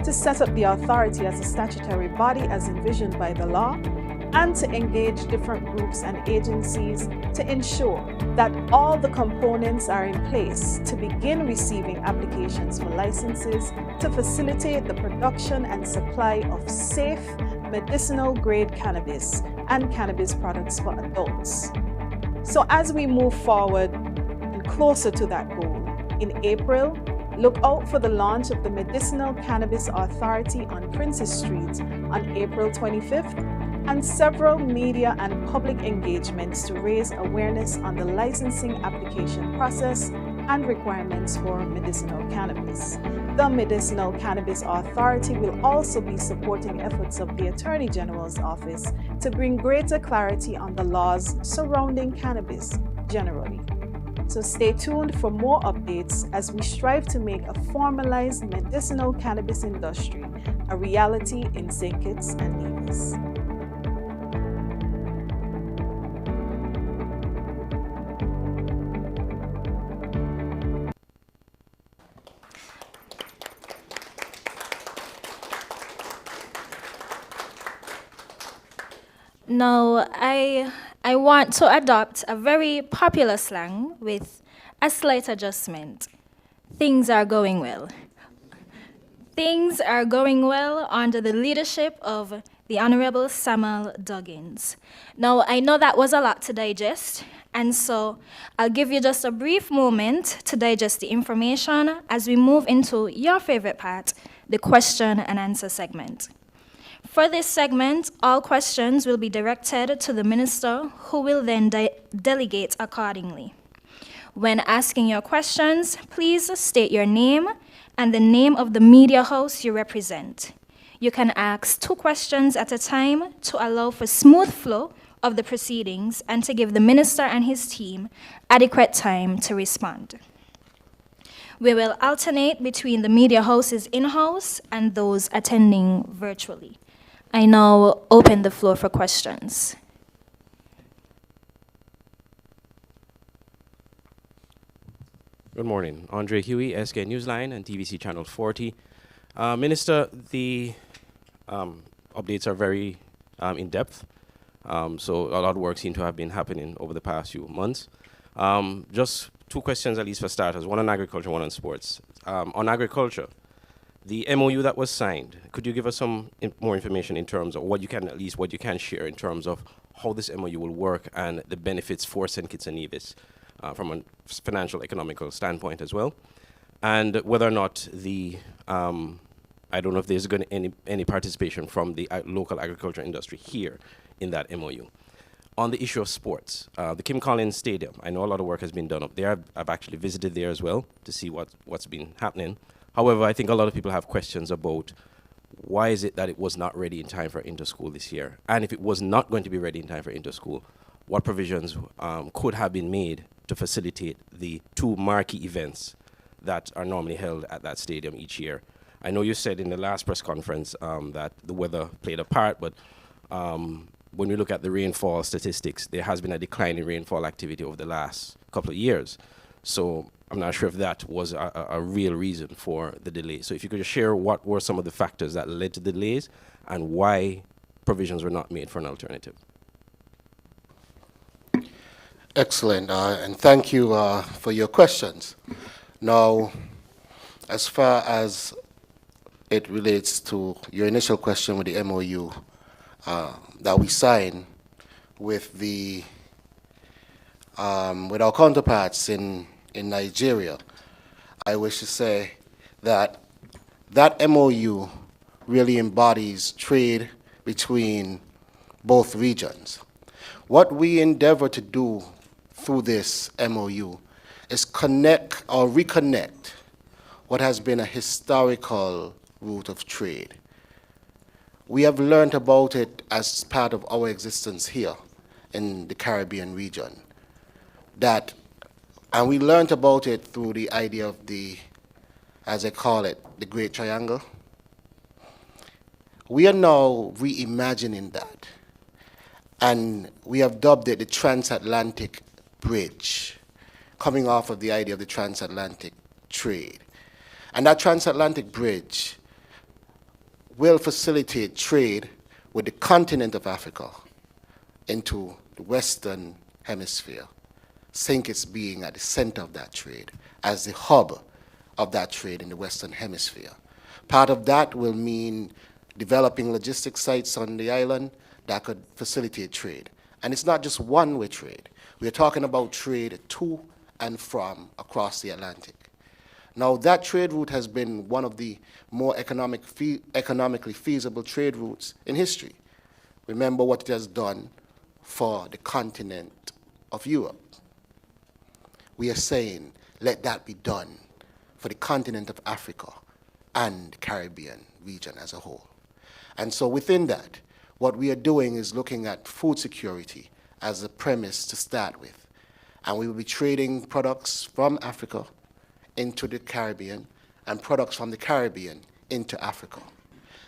to set up the authority as a statutory body as envisioned by the law, and to engage different groups and agencies to ensure that all the components are in place to begin receiving applications for licenses to facilitate the production and supply of safe, medicinal-grade cannabis and cannabis products for adults. So as we move forward and closer to that goal, in April, look out for the launch of the Medicinal Cannabis Authority on Princess Street on April 25th, and several media and public engagements to raise awareness on the licensing application process and requirements for medicinal cannabis. The Medicinal Cannabis Authority will also be supporting efforts of the Attorney General's Office to bring greater clarity on the laws surrounding cannabis generally. So stay tuned for more updates as we strive to make a formalized medicinal cannabis industry a reality in St. Kitts and Nevis. Now, I want to adopt a very popular slang with a slight adjustment. Things are going well. Things are going well under the leadership of the Honorable Samal Duggins. Now, I know that was a lot to digest, and so I'll give you just a brief moment to digest the information as we move into your favorite part, the question and answer segment. For this segment, all questions will be directed to the minister, who will then delegate accordingly. When asking your questions, please state your name and the name of the media house you represent. You can ask 2 questions at a time to allow for smooth flow of the proceedings and to give the minister and his team adequate time to respond. We will alternate between the media houses in-house and those attending virtually. I now open the floor for questions. Good morning. Andre Huey, SK Newsline and TVC Channel 40. Minister, the updates are very in-depth, so a lot of work seems to have been happening over the past few months. Just 2 questions, at least for starters, one on agriculture, one on sports. On agriculture, the MOU that was signed, could you give us some more information in terms of what you can share in terms of how this MOU will work and the benefits for St. Kitts and Nevis from a financial, economical standpoint as well? And whether or not the, I don't know if there's going to any participation from the local agriculture industry here in that MOU. On the issue of sports, the Kim Collins Stadium, I know a lot of work has been done up there. I've actually visited there as well to see what's been happening. However, I think a lot of people have questions about why is it that it was not ready in time for inter-school this year? And if it was not going to be ready in time for inter-school, what provisions could have been made to facilitate the 2 marquee events that are normally held at that stadium each year? I know you said in the last press conference that the weather played a part, but when we look at the rainfall statistics, there has been a decline in rainfall activity over the last couple of years. So I'm not sure if that was a real reason for the delay. So if you could just share what were some of the factors that led to the delays and why provisions were not made for an alternative. Excellent, and thank you for your questions. Now, as far as it relates to your initial question with the MOU that we signed with with our counterparts in Nigeria, I wish to say that that MOU really embodies trade between both regions. What we endeavor to do through this MOU is connect or reconnect what has been a historical route of trade. We have learned about it as part of our existence here in the Caribbean region. And we learned about it through the idea of the, as I call it, the Great Triangle. We are now reimagining that. And we have dubbed it the transatlantic bridge, coming off of the idea of the transatlantic trade. And that transatlantic bridge will facilitate trade with the continent of Africa into the Western Hemisphere, St. Kitts being at the center of that trade, as the hub of that trade in the Western Hemisphere. Part of that will mean developing logistic sites on the island that could facilitate trade. And it's not just one-way trade. We're talking about trade to and from across the Atlantic. Now, that trade route has been one of the more economically feasible trade routes in history. Remember what it has done for the continent of Europe. We are saying, let that be done for the continent of Africa and the Caribbean region as a whole. And so within that, what we are doing is looking at food security as a premise to start with. And we will be trading products from Africa into the Caribbean and products from the Caribbean into Africa.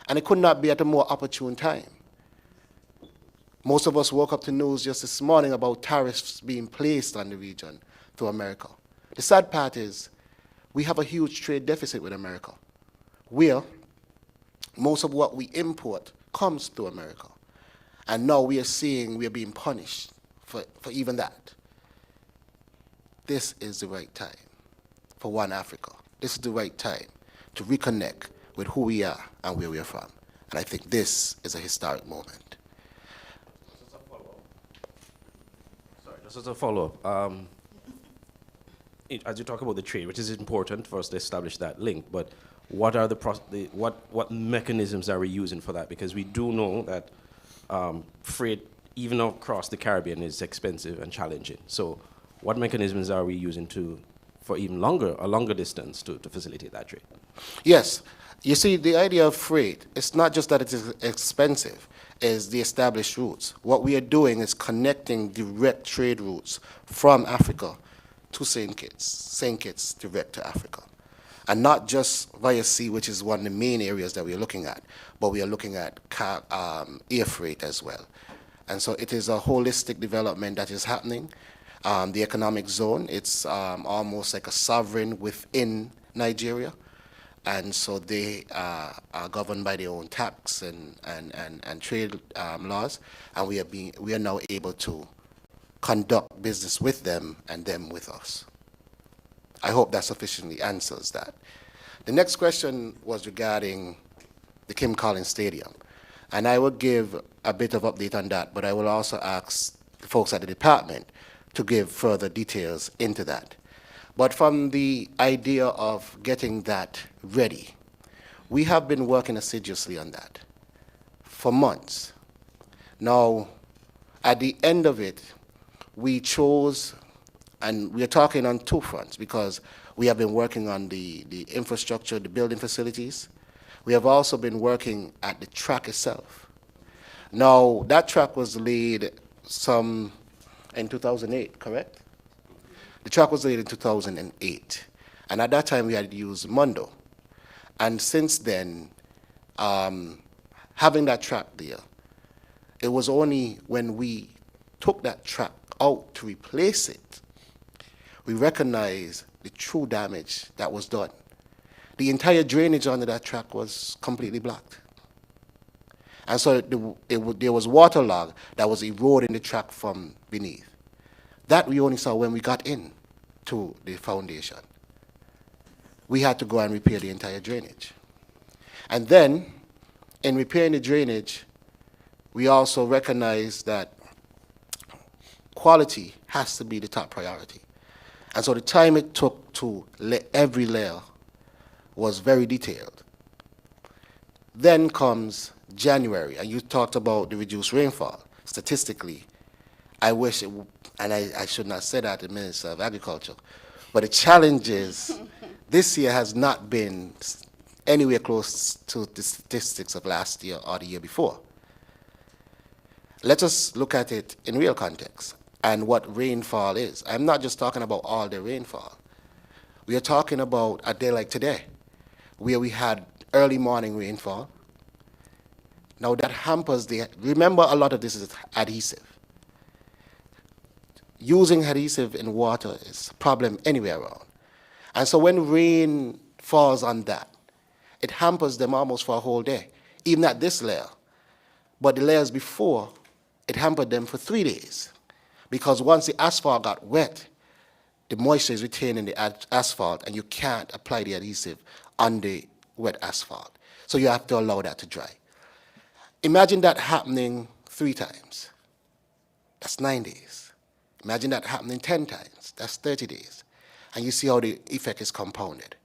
And it could not be at a more opportune time. Most of us woke up to news just this morning about tariffs being placed on the region through America. The sad part is we have a huge trade deficit with America, where most of what we import comes through America. And now we are seeing we are being punished for even that. This is the right time for One Africa. This is the right time to reconnect with who we are and where we are from. And I think this is a historic moment. Just as a follow-up, as you talk about the trade, which is important for us to establish that link, but what are what mechanisms are we using for that? Because we do know that freight, even across the Caribbean, is expensive and challenging. So what mechanisms are we using for even a longer distance to facilitate that trade? Yes. You see, the idea of freight, it's not just that it is expensive, it's the established routes. What we are doing is connecting direct trade routes from Africa to St. Kitts direct to Africa. And not just via sea, which is one of the main areas that we are looking at, but we are looking at air freight as well. And so it is a holistic development that is happening. The economic zone, it's almost like a sovereign within Nigeria. And so they are governed by their own tax and trade laws. And we are now able to conduct business with them and them with us. I hope that sufficiently answers that. The next question was regarding the Kim Collins Stadium. And I will give a bit of update on that, but I will also ask the folks at the department to give further details into that. But from the idea of getting that ready, we have been working assiduously on that for months. Now, At the end of it, we chose, and we are talking on two fronts because we have been working on the infrastructure, the building facilities. We have also been working at the track itself. Now, that track was laid in 2008, correct? The track was laid in 2008. And at that time, we had used Mondo. And since then, having that track there, it was only when we took that track out to replace it, we recognized the true damage that was done. The entire drainage under that track was completely blocked. And so there was waterlog that was eroding the track from beneath. That we only saw when we got in to the foundation. We had to go and repair the entire drainage. And then, in repairing the drainage, we also recognized that quality has to be the top priority. And so the time it took to lay every layer was very detailed. Then comes January, and you talked about the reduced rainfall. Statistically, I wish it, and I should not say that to the Minister of Agriculture, but the challenge is this year has not been anywhere close to the statistics of last year or the year before. Let us look at it in real context and what rainfall is. I'm not just talking about all the rainfall. We are talking about a day like today, where we had early morning rainfall. Now that hampers remember a lot of this is adhesive. Using adhesive in water is a problem anywhere around. And so when rain falls on that, it hampers them almost for a whole day, even at this layer. But the layers before, it hampered them for 3 days. Because once the asphalt got wet, the moisture is retained in the asphalt, and you can't apply the adhesive on the wet asphalt. So you have to allow that to dry. Imagine that happening 3 times. That's 9 days. Imagine that happening 10 times. That's 30 days. And you see how the effect is compounded.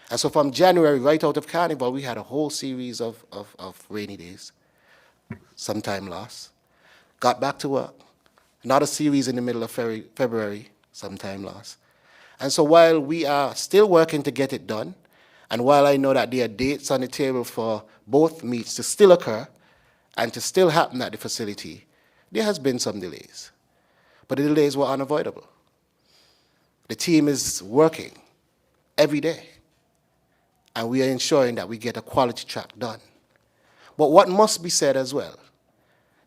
And so from January right out of Carnival, we had a whole series of rainy days, some time lost. Got back to work. Another series in the middle of February, some time lost. And so while we are still working to get it done, and while I know that there are dates on the table for both meets to still occur and to still happen at the facility, there has been some delays. But the delays were unavoidable. The team is working every day, and we are ensuring that we get a quality track done. But what must be said as well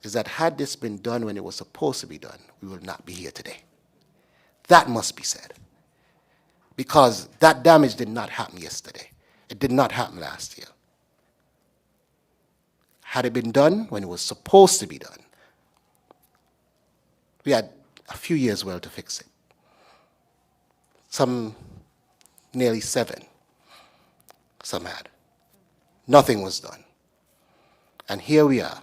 is that had this been done when it was supposed to be done, we would not be here today. That must be said. Because that damage did not happen yesterday. It did not happen last year. Had it been done when it was supposed to be done, we had a few years well to fix it. Some nearly 7. Some had. Nothing was done. And here we are,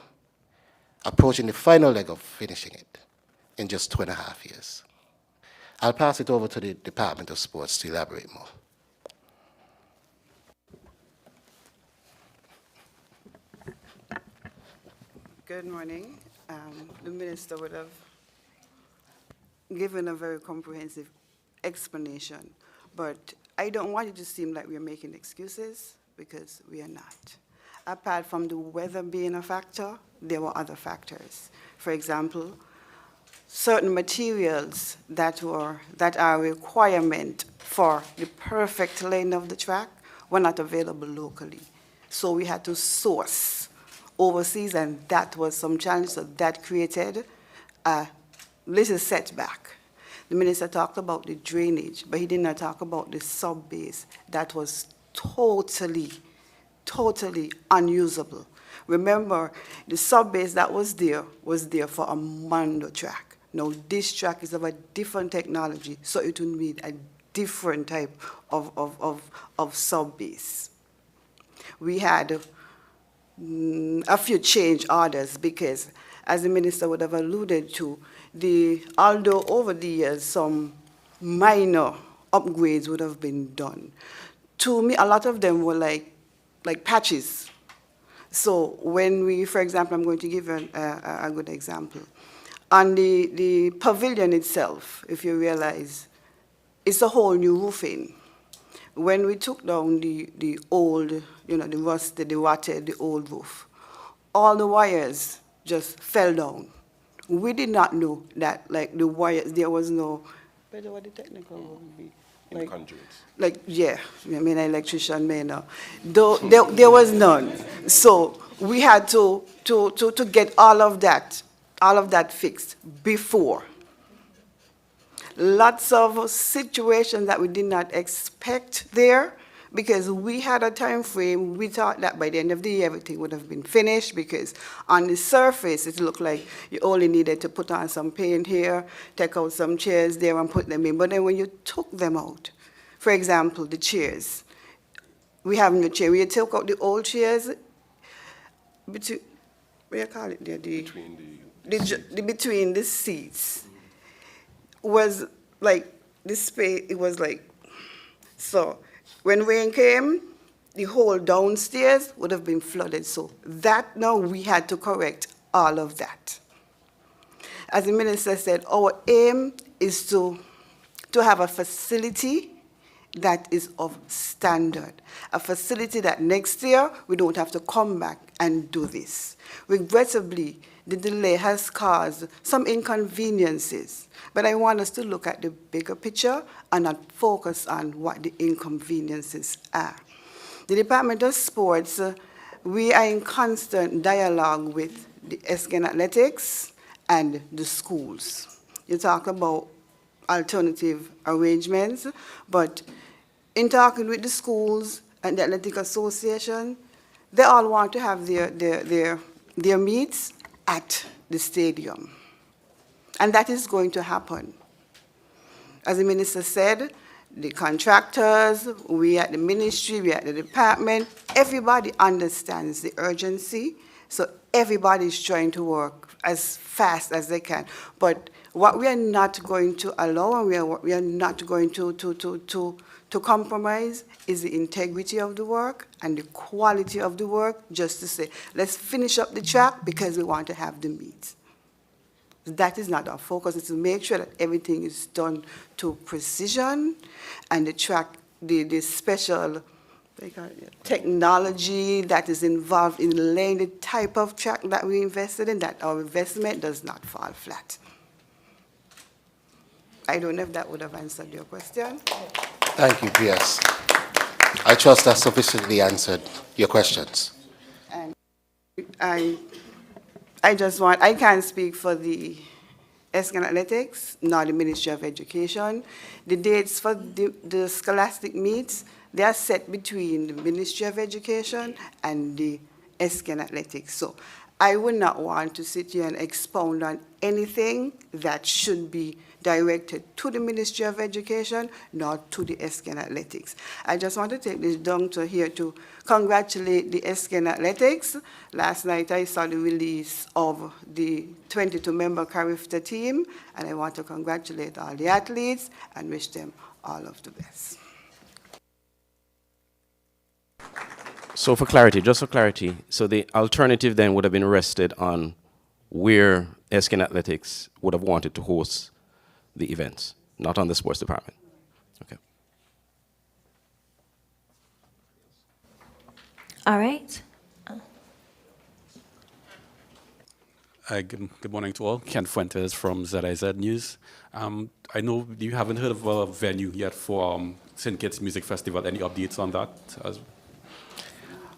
approaching the final leg of finishing it in just 2.5 years. I'll pass it over to the Department of Sports to elaborate more. Good morning. The Minister would have given a very comprehensive explanation, but I don't want it to seem like we're making excuses, because we are not. Apart from the weather being a factor, there were other factors. For example, certain materials that are a requirement for the perfect lane of the track were not available locally. So we had to source overseas, and that was some challenge. So that created a little setback. The minister talked about the drainage, but he did not talk about the sub-base that was totally unusable. Remember, the sub-base that was there for a Mondo track. Now, this track is of a different technology, so it would need a different type of sub-base. We had a few change orders because, as the minister would have alluded to, although over the years some minor upgrades would have been done, to me a lot of them were like patches. So when we, for example, I'm going to give you a good example. on the pavilion itself, if you realize, it's a whole new roofing. When we took down the old, the rusted, the rotted, the old roof, all the wires just fell down. We did not know that, like, the wires, there was no, what the technical would be? Like, conduits. Like, yeah, I mean, an electrician may know. There was none. So we had to get all of that fixed before. Lots of situations that we did not expect there, because we had a time frame. We thought that by the end of the year everything would have been finished, because on the surface it looked like you only needed to put on some paint here, take out some chairs there and put them in. But then when you took them out, for example, the chairs, we have new chair. We took out the old chairs, between, what do you call it there? Between the seats was like this space. It was like, so when rain came, the whole downstairs would have been flooded. So that now we had to correct all of that. As the minister said, our aim is to have a facility that is of standard, a facility that next year we don't have to come back and do this. Regrettably, the delay has caused some inconveniences, but I want us to look at the bigger picture and not focus on what the inconveniences are. The Department of Sports, we are in constant dialogue with the SKN Athletics and the schools. You talk about alternative arrangements, but in talking with the schools and the Athletic Association, they all want to have their meets at the stadium. And that is going to happen. As the minister said, the contractors, we at the ministry, we at the department, everybody understands the urgency, so everybody is trying to work as fast as they can. But what we are not going to allow, and we are not going to compromise, is the integrity of the work and the quality of the work, just to say, let's finish up the track because we want to have the meet. That is not our focus. It's to make sure that everything is done to precision, and the track, the special technology that is involved in laying the type of track that we invested in, that our investment does not fall flat. I don't know if that would have answered your question. Thank you, PS. I trust that sufficiently answered your questions. And I can't speak for the SKN Athletics, nor the Ministry of Education. The dates for the scholastic meets, they are set between the Ministry of Education and the SKN Athletics. So I would not want to sit here and expound on anything that should be directed to the Ministry of Education, not to the SKN Athletics. I just want to take this down to here to congratulate the SKN Athletics. Last night I saw the release of the 22-member Carifta team, and I want to congratulate all the athletes and wish them all of the best. So for clarity, just for clarity, so the alternative then would have been rested on where SKN Athletics would have wanted to host the events, not on the sports department. Okay. All right. Good morning to all. Ken Fuentes from ZIZ News. I know you haven't heard of a venue yet for St. Kitts Music Festival. Any updates on that?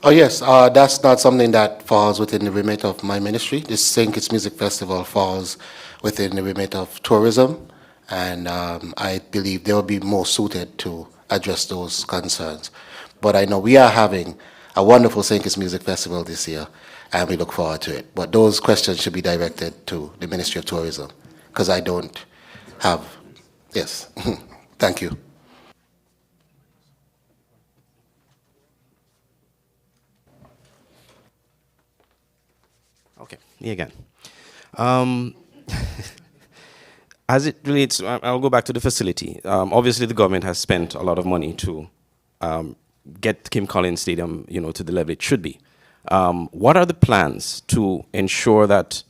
Oh yes, that's not something that falls within the remit of my ministry. This St. Kitts Music Festival falls within the remit of tourism, and I believe they will be more suited to address those concerns. But I know we are having a wonderful St. Kitts Music Festival this year, and we look forward to it. But those questions should be directed to the Ministry of Tourism, because I don't have, yes. Thank you. Okay, me again. As it relates, I'll go back to the facility. Obviously, the government has spent a lot of money to get Kim Collins Stadium, to the level it should be. What are the plans to ensure that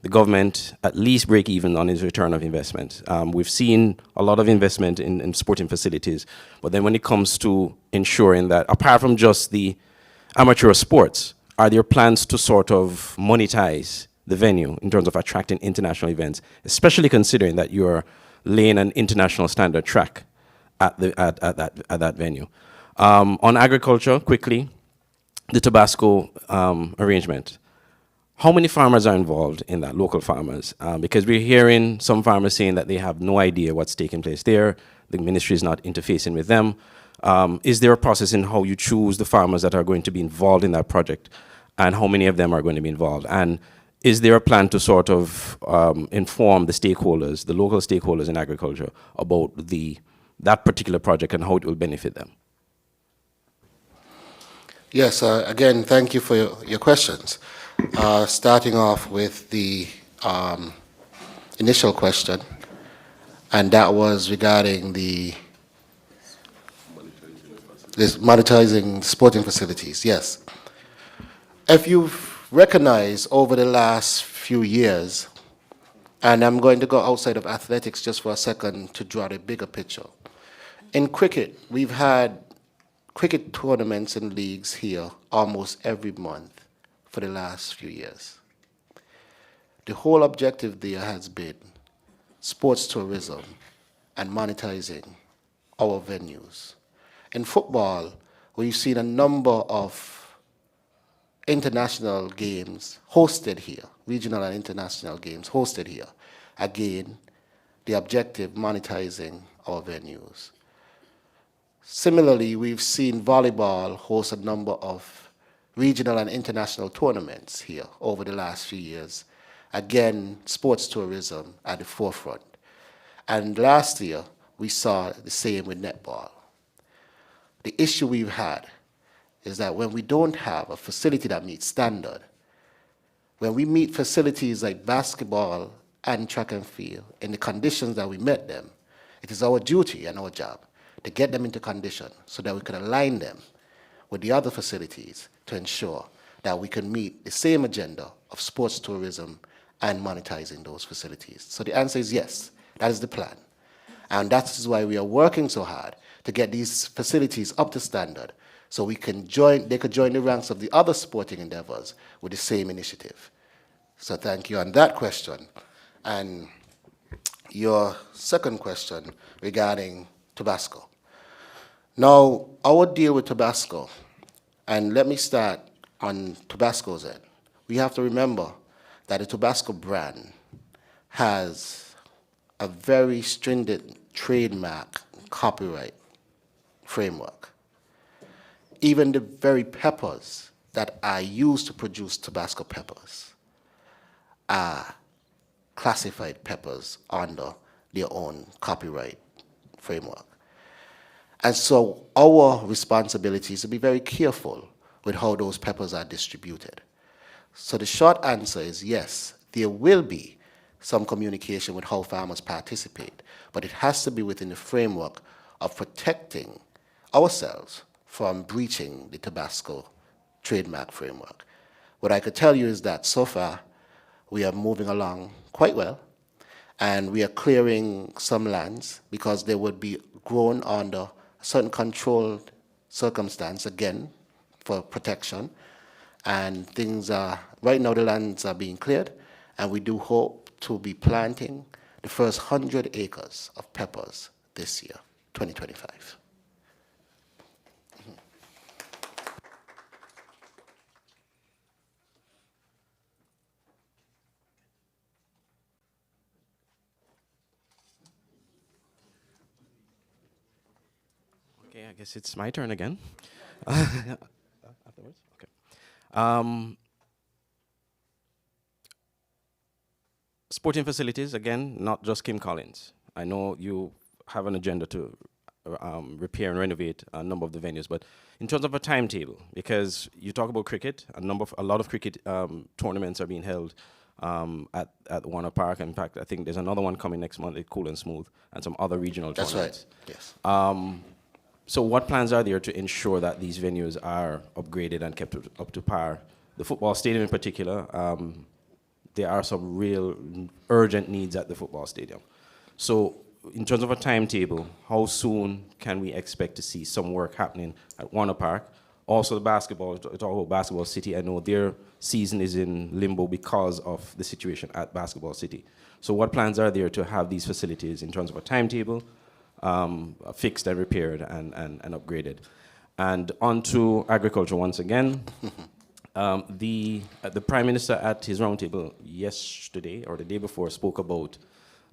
the government at least break even on its return of investment. We've seen a lot of investment in sporting facilities, but then when it comes to ensuring that, apart from just the amateur sports, are there plans to sort of monetize the venue in terms of attracting international events, especially considering that you're laying an international standard track at that venue? On agriculture, quickly, the Tabasco arrangement. How many farmers are involved in that, local farmers? Because we're hearing some farmers saying that they have no idea what's taking place there. The ministry is not interfacing with them. Is there a process in how you choose the farmers that are going to be involved in that project, and how many of them are going to be involved? And is there a plan to sort of inform the stakeholders, the local stakeholders in agriculture, about that particular project and how it will benefit them? Yes, again, thank you for your questions. Starting off with the initial question, and that was regarding this monetizing sporting facilities. Yes. If you've recognized over the last few years, and I'm going to go outside of athletics just for a second to draw the bigger picture. In cricket, we've had cricket tournaments and leagues here almost every month for the last few years. The whole objective there has been sports tourism and monetizing our venues. In football, we've seen a number of international games hosted here, regional and international games hosted here. Again, the objective, monetizing our venues. Similarly, we've seen volleyball host a number of regional and international tournaments here over the last few years. Again, sports tourism at the forefront. And last year, we saw the same with netball. The issue we've had is that when we don't have a facility that meets standard, when we meet facilities like basketball and track and field in the conditions that we met them, it is our duty and our job to get them into condition so that we can align them with the other facilities to ensure that we can meet the same agenda of sports tourism and monetizing those facilities. So the answer is yes, that is the plan. And that is why we are working so hard to get these facilities up to standard so they could join the ranks of the other sporting endeavors with the same initiative. So thank you on that question. And your second question regarding Tabasco. Now, our deal with Tabasco, and let me start on Tabasco's end. We have to remember that the Tabasco brand has a very stringent trademark copyright framework. Even the very peppers that are used to produce Tabasco peppers are classified peppers under their own copyright framework. And so our responsibility is to be very careful with how those peppers are distributed. So the short answer is yes, there will be some communication with how farmers participate, but it has to be within the framework of protecting ourselves from breaching the Tabasco trademark framework. What I could tell you is that so far we are moving along quite well, and we are clearing some lands because they would be grown under a certain controlled circumstance, again, for protection. And things are, right now the lands are being cleared, and we do hope to be planting the first 100 acres of peppers this year, 2025. Okay, I guess it's my turn again. Afterwards? Okay. Sporting facilities, again, not just Kim Collins. I know you have an agenda to repair and renovate a number of the venues, but in terms of a timetable, because you talk about cricket, a lot of cricket tournaments are being held at Warner Park. In fact, I think there's another one coming next month at Cool and Smooth, and some other regional tournaments. That's right, yes. So what plans are there to ensure that these venues are upgraded and kept up to par? The football stadium in particular, there are some real urgent needs at the football stadium. So in terms of a timetable, how soon can we expect to see some work happening at Warner Park? Also the basketball, talk about Basketball City, I know their season is in limbo because of the situation at Basketball City. So what plans are there to have these facilities in terms of a timetable, fixed and repaired and upgraded? And on to agriculture once again. The Prime Minister at his roundtable yesterday or the day before spoke about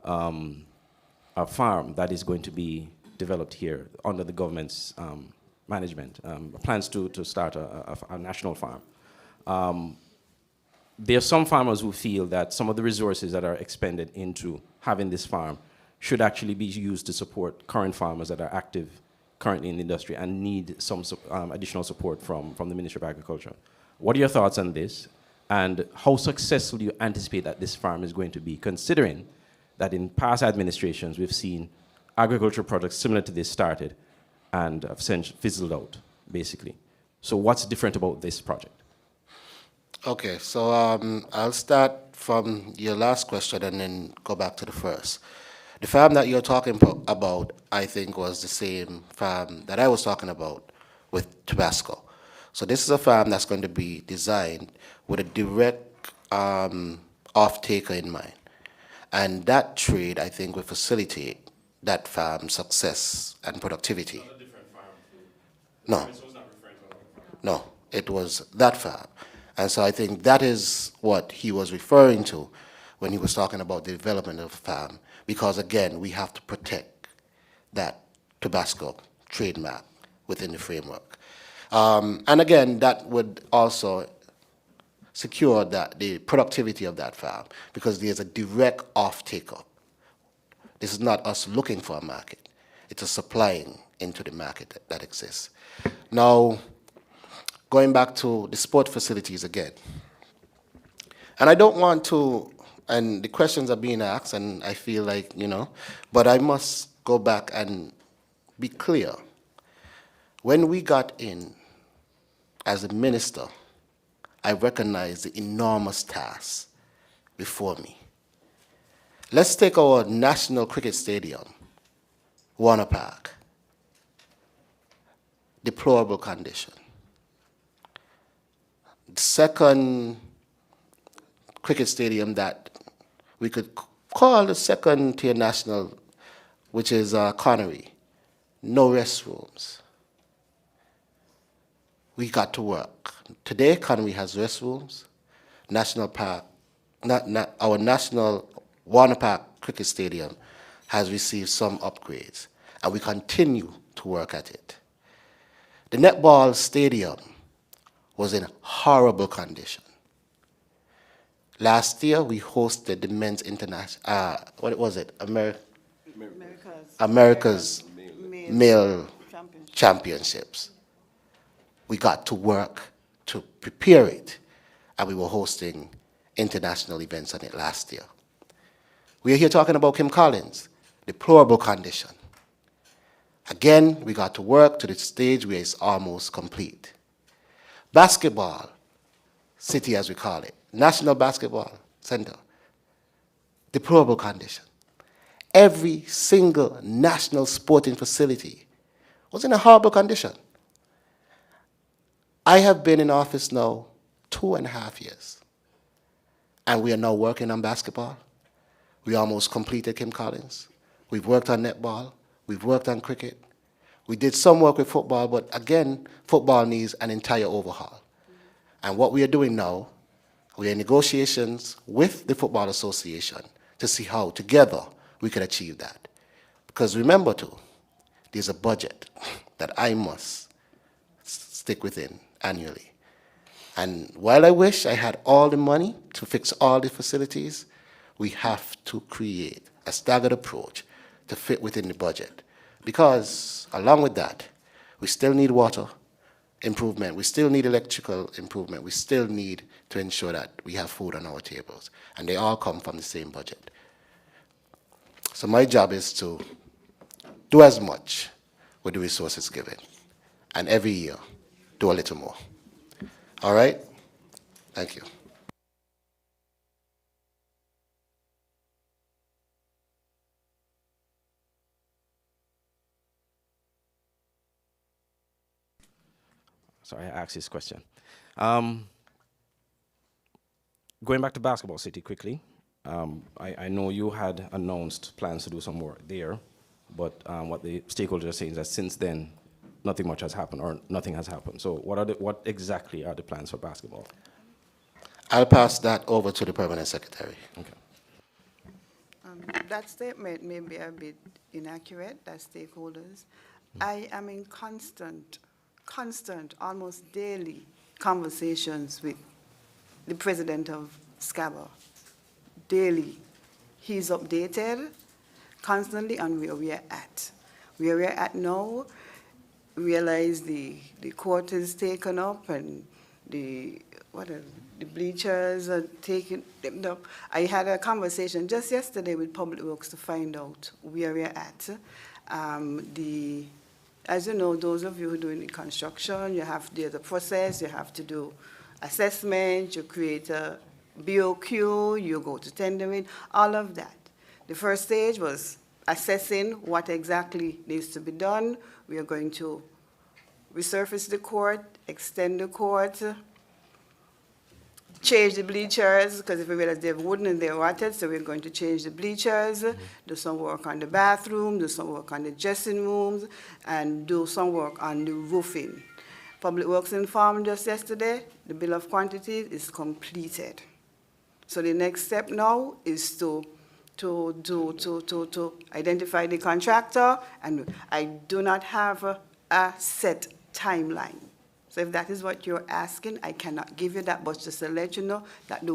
a farm that is going to be developed here under the government's management, plans to start a national farm. There are some farmers who feel that some of the resources that are expended into having this farm should actually be used to support current farmers that are active currently in the industry and need some additional support from the Ministry of Agriculture. What are your thoughts on this? And how successful do you anticipate that this farm is going to be, considering that in past administrations we've seen agricultural projects similar to this started and have since fizzled out, basically. So what's different about this project? Okay, so I'll start from your last question and then go back to the first. The farm that you're talking about, I think, was the same farm that I was talking about with Tabasco. So this is a farm that's going to be designed with a direct off-taker in mind. And that trade, I think, will facilitate that farm's success and productivity. No. No, it was that farm. And so I think that is what he was referring to when he was talking about the development of the farm, because again, we have to protect that Tabasco trademark within the framework. And again, that would also secure that the productivity of that farm, because there's a direct off-taker. This is not us looking for a market. It's a supplying into the market that exists. Now, going back to the sport facilities again. And I don't want to, and the questions are being asked, and I feel like, but I must go back and be clear. When we got in as a minister, I recognized the enormous task before me. Let's take our national cricket stadium, Warner Park. Deplorable condition. The second cricket stadium that we could call the second tier national, which is Connery, no restrooms. We got to work. Today, Connery has restrooms. National Park, our national Warner Park Cricket Stadium has received some upgrades, and we continue to work at it. The netball stadium was in horrible condition. Last year, we hosted the men's international, what was it? America's male championships. We got to work to prepare it, and we were hosting international events on it last year. We are here talking about Kim Collins, deplorable condition. Again, we got to work to the stage where it's almost complete. Basketball City, as we call it, National Basketball Center, deplorable condition. Every single national sporting facility was in a horrible condition. I have been in office now 2.5 years, and we are now working on basketball. We almost completed Kim Collins. We've worked on netball. We've worked on cricket. We did some work with football, but again, football needs an entire overhaul. And what we are doing now, we are in negotiations with the Football Association to see how together we can achieve that. Because remember too, there's a budget that I must stick within annually. And while I wish I had all the money to fix all the facilities, we have to create a staggered approach to fit within the budget. Because along with that, we still need water improvement, we still need electrical improvement, we still need to ensure that we have food on our tables. And they all come from the same budget. So my job is to do as much with the resources given. And every year, do a little more. All right? Thank you. sorry, I asked this question. Going back to Basketball City quickly, I know you had announced plans to do some work there, but what the stakeholders are saying is that since then, nothing much has happened, or nothing has happened. So what exactly are the plans for basketball? I'll pass that over to the Permanent Secretary. Okay. That statement may be a bit inaccurate, that stakeholders. I am in constant, almost daily conversations with the president of SCABA. Daily. He's updated constantly on where we are at. Where we are at now, realize the court is taken up and the bleachers are taken up. I had a conversation just yesterday with Public Works to find out where we're at. As you know, those of you who are doing the construction, there's a process, you have to do assessment, you create a BOQ, you go to tendering, all of that. The first stage was assessing what exactly needs to be done. We are going to resurface the court, extend the court, change the bleachers, because if we realize they're wooden and they're rotted, so we're going to change the bleachers, do some work on the bathroom, do some work on the dressing rooms, and do some work on the roofing. Public Works informed us yesterday, the bill of quantities is completed. So the next step now is to identify the contractor, and I do not have a set timeline. So if that is what you're asking, I cannot give you that, but just to let you know that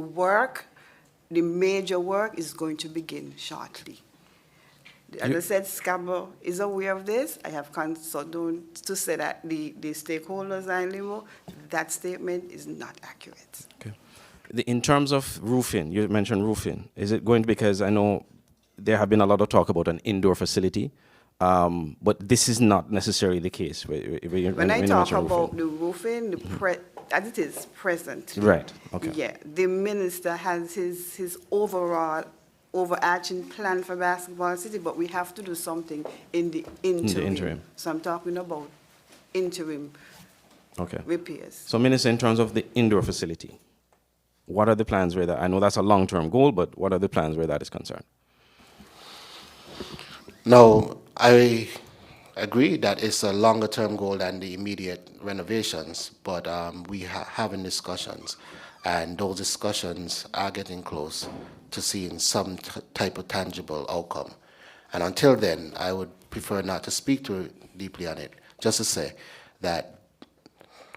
the major work is going to begin shortly. As I said, SCABA is aware of this. I have consulted to say that the stakeholders are in limbo. That statement is not accurate. Okay. In terms of roofing, you mentioned roofing. Is it going to, because I know there have been a lot of talk about an indoor facility, but this is not necessarily the case. When I talk about the roofing, as it is present. Right, okay. Yeah, the minister has his overarching plan for Basketball City, but we have to do something in the interim. So I'm talking about interim repairs. So, Minister, in terms of the indoor facility, what are the plans where that, I know that's a long-term goal, but what are the plans where that is concerned? No, I agree that it's a longer-term goal than the immediate renovations, but we having discussions, and those discussions are getting close to seeing some type of tangible outcome. And until then, I would prefer not to speak too deeply on it, just to say that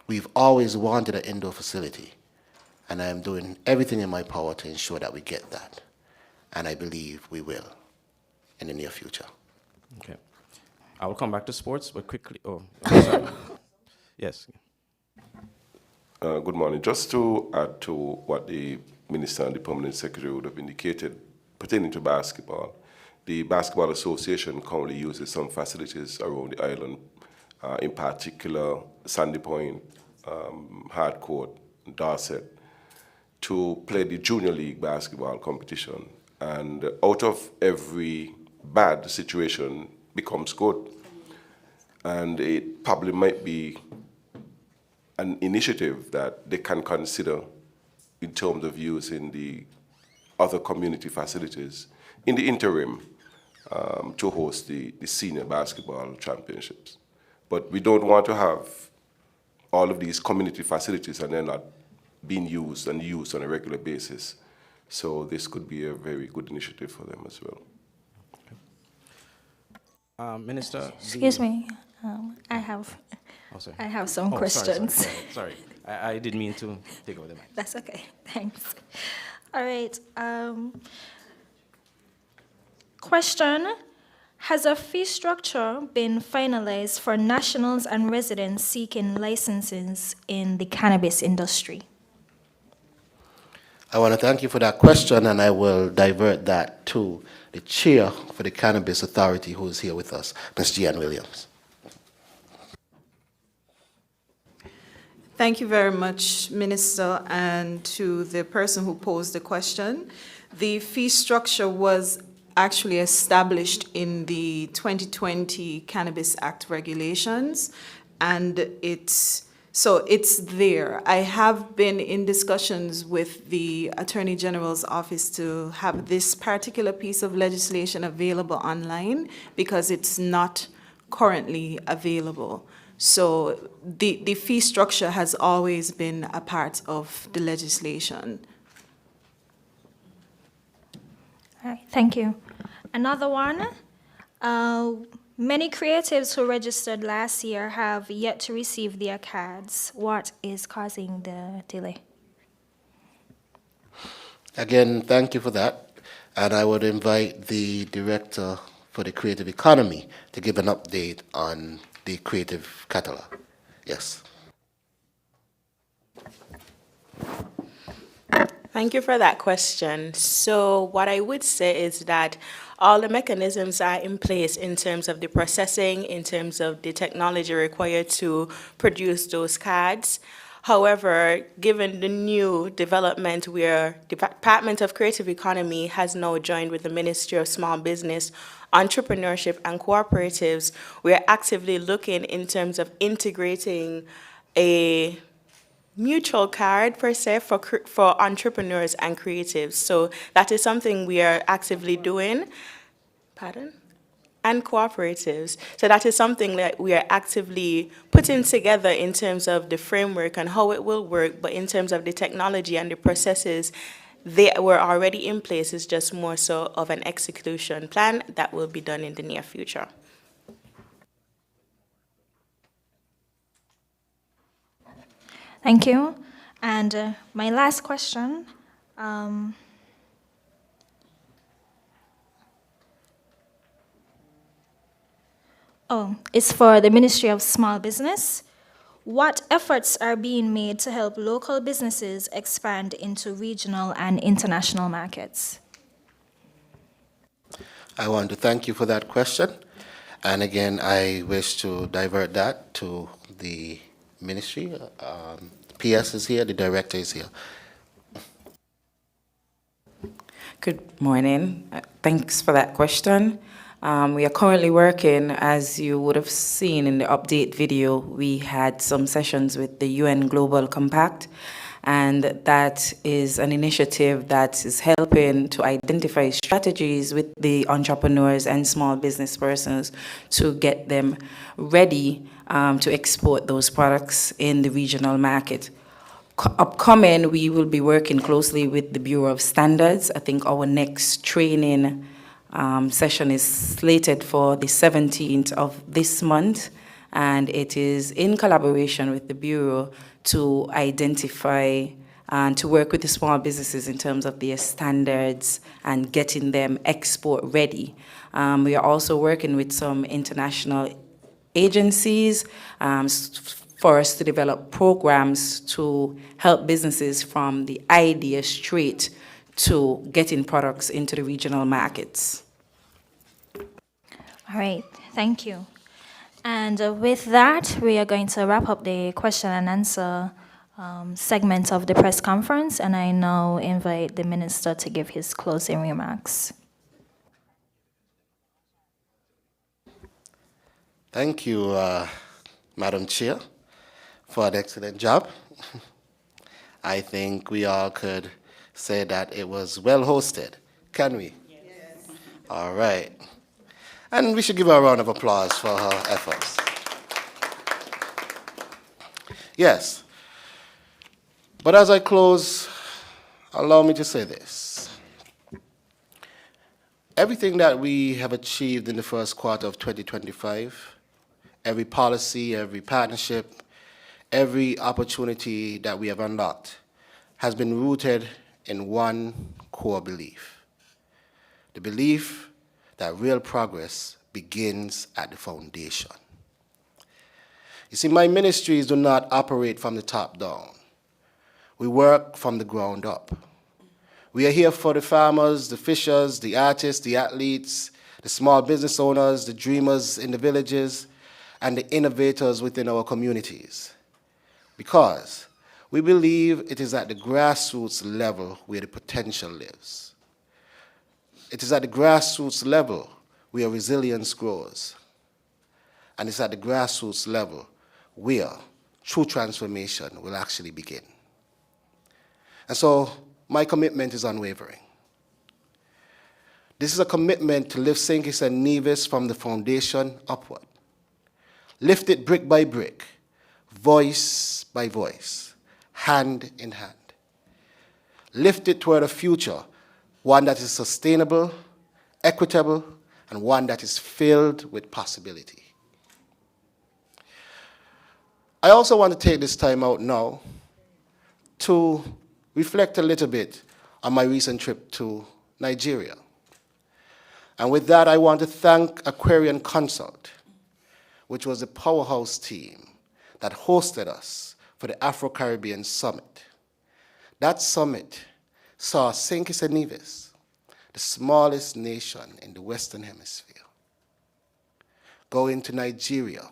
we've always wanted an indoor facility, and I am doing everything in my power to ensure that we get that. And I believe we will in the near future. Okay. I will come back to sports, but quickly. Oh, sorry. Yes. Good morning. Just to add to what the Minister and the Permanent Secretary would have indicated pertaining to basketball, the Basketball Association currently uses some facilities around the island, in particular Sandy Point, Hardcourt, Dorset, to play the Junior League basketball competition. And out of every bad situation becomes good. And it probably might be an initiative that they can consider in terms of using the other community facilities in the interim to host the senior basketball championships. But we don't want to have all of these community facilities and they're not being used and used on a regular basis. So this could be a very good initiative for them as well. Minister? Excuse me, I have some questions. Sorry. I didn't mean to take over the mic. That's okay, thanks. All right, question, has a fee structure been finalized for nationals and residents seeking licenses in the cannabis industry? I want to thank you for that question, and I will divert that to the chair for the Cannabis Authority, who is here with us, Ms. Jeanne Williams. Thank you very much, Minister, and to the person who posed the question. The fee structure was actually established in the 2020 Cannabis Act regulations, and it So it's there. I have been in discussions with the Attorney General's office to have this particular piece of legislation available online because it's not currently available. So the fee structure has always been a part of the legislation. All right, thank you. Another one. Many creatives who registered last year have yet to receive their cards. What is causing the delay? Again, thank you for that. And I would invite the Director for the Creative Economy to give an update on the creative catalog. Yes. Thank you for that question. So what I would say is that all the mechanisms are in place in terms of the processing, in terms of the technology required to produce those cards. However, given the new development where the Department of Creative Economy has now joined with the Ministry of Small Business, Entrepreneurship and Cooperatives, we are actively looking in terms of integrating a mutual card per se for entrepreneurs and creatives. So that is something we are actively doing. Pardon? And cooperatives. So that is something that we are actively putting together in terms of the framework and how it will work, but in terms of the technology and the processes, they were already in place. It's just more so of an execution plan that will be done in the near future. Thank you. And my last question. It's for the Ministry of Small Business. What efforts are being made to help local businesses expand into regional and international markets? I want to thank you for that question. And again, I wish to divert that to the ministry. PS is here, the director is here. Good morning. Thanks for that question. We are currently working, as you would have seen in the update video, we had some sessions with the UN Global Compact, and that is an initiative that is helping to identify strategies with the entrepreneurs and small business persons to get them ready to export those products in the regional market. Upcoming, we will be working closely with the Bureau of Standards. I think our next training session is slated for the 17th of this month, and it is in collaboration with the Bureau to identify and to work with the small businesses in terms of their standards and getting them export ready. We are also working with some international agencies for us to develop programs to help businesses from the idea straight to getting products into the regional markets. All right, thank you. And with that, we are going to wrap up the question and answer segment of the press conference, and I now invite the Minister to give his closing remarks. Thank you, Madam Chair, for an excellent job. I think we all could say that it was well hosted, can we? Yes. All right. And we should give her a round of applause for her efforts. Yes. But as I close, allow me to say this. Everything that we have achieved in the first quarter of 2025, every policy, every partnership, every opportunity that we have unlocked has been rooted in one core belief. The belief that real progress begins at the foundation. You see, my ministries do not operate from the top down. We work from the ground up. We are here for the farmers, the fishers, the artists, the athletes, the small business owners, the dreamers in the villages, and the innovators within our communities. Because we believe it is at the grassroots level where the potential lives. It is at the grassroots level where resilience grows. And it's at the grassroots level where true transformation will actually begin. And so my commitment is unwavering. This is a commitment to lift St. Kitts and Nevis from the foundation upward. Lift it brick by brick, voice by voice, hand in hand. Lift it toward a future, one that is sustainable, equitable, and one that is filled with possibility. I also want to take this time out now to reflect a little bit on my recent trip to Nigeria. And with that, I want to thank Aquarian Consult, which was the powerhouse team that hosted us for the Afro-Caribbean Summit. That summit saw St. Kitts and Nevis, the smallest nation in the Western Hemisphere, go into Nigeria,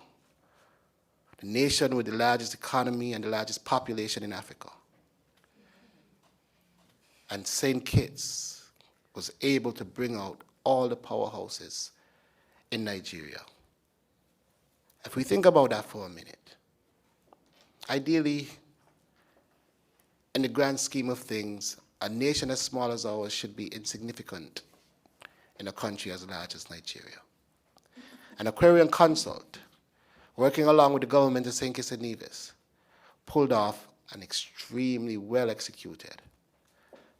the nation with the largest economy and the largest population in Africa. And St. Kitts was able to bring out all the powerhouses in Nigeria. If we think about that for a minute, ideally, in the grand scheme of things, a nation as small as ours should be insignificant in a country as large as Nigeria. An Aquarian Consult, working along with the government of St. Kitts and Nevis, pulled off an extremely well-executed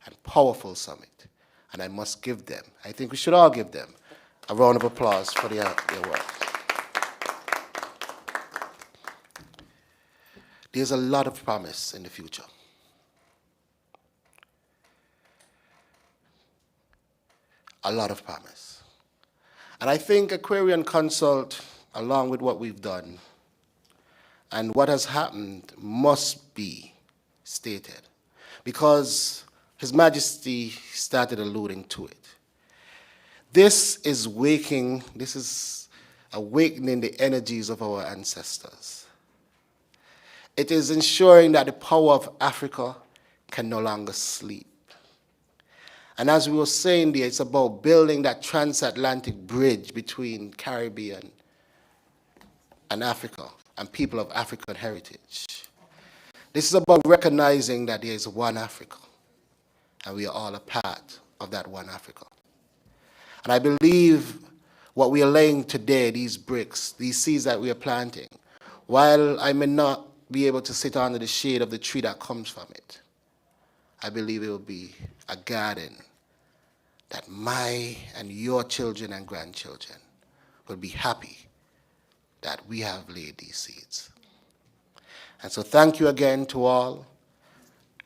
and powerful summit. And I must give them, I think we should all give them, a round of applause for their work. There's a lot of promise in the future. A lot of promise. And I think Aquarian Consult, along with what we've done and what has happened, must be stated, because His Majesty started alluding to it. This is awakening the energies of our ancestors. It is ensuring that the power of Africa can no longer sleep. And as we were saying there, it's about building that transatlantic bridge between Caribbean and Africa and people of African heritage. This is about recognizing that there is one Africa, and we are all a part of that one Africa. And I believe what we are laying today, these bricks, these seeds that we are planting, while I may not be able to sit under the shade of the tree that comes from it, I believe it will be a garden that my and your children and grandchildren will be happy that we have laid these seeds. And so thank you again to all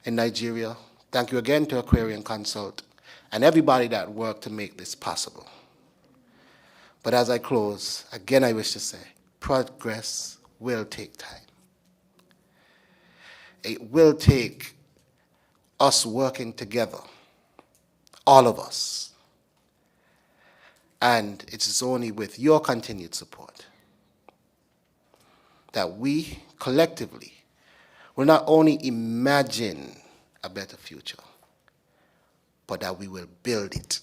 in Nigeria. Thank you again to Aquarian Consult and everybody that worked to make this possible. But as I close, again I wish to say, progress will take time. It will take us working together, all of us. And it is only with your continued support that we collectively will not only imagine a better future, but that we will build it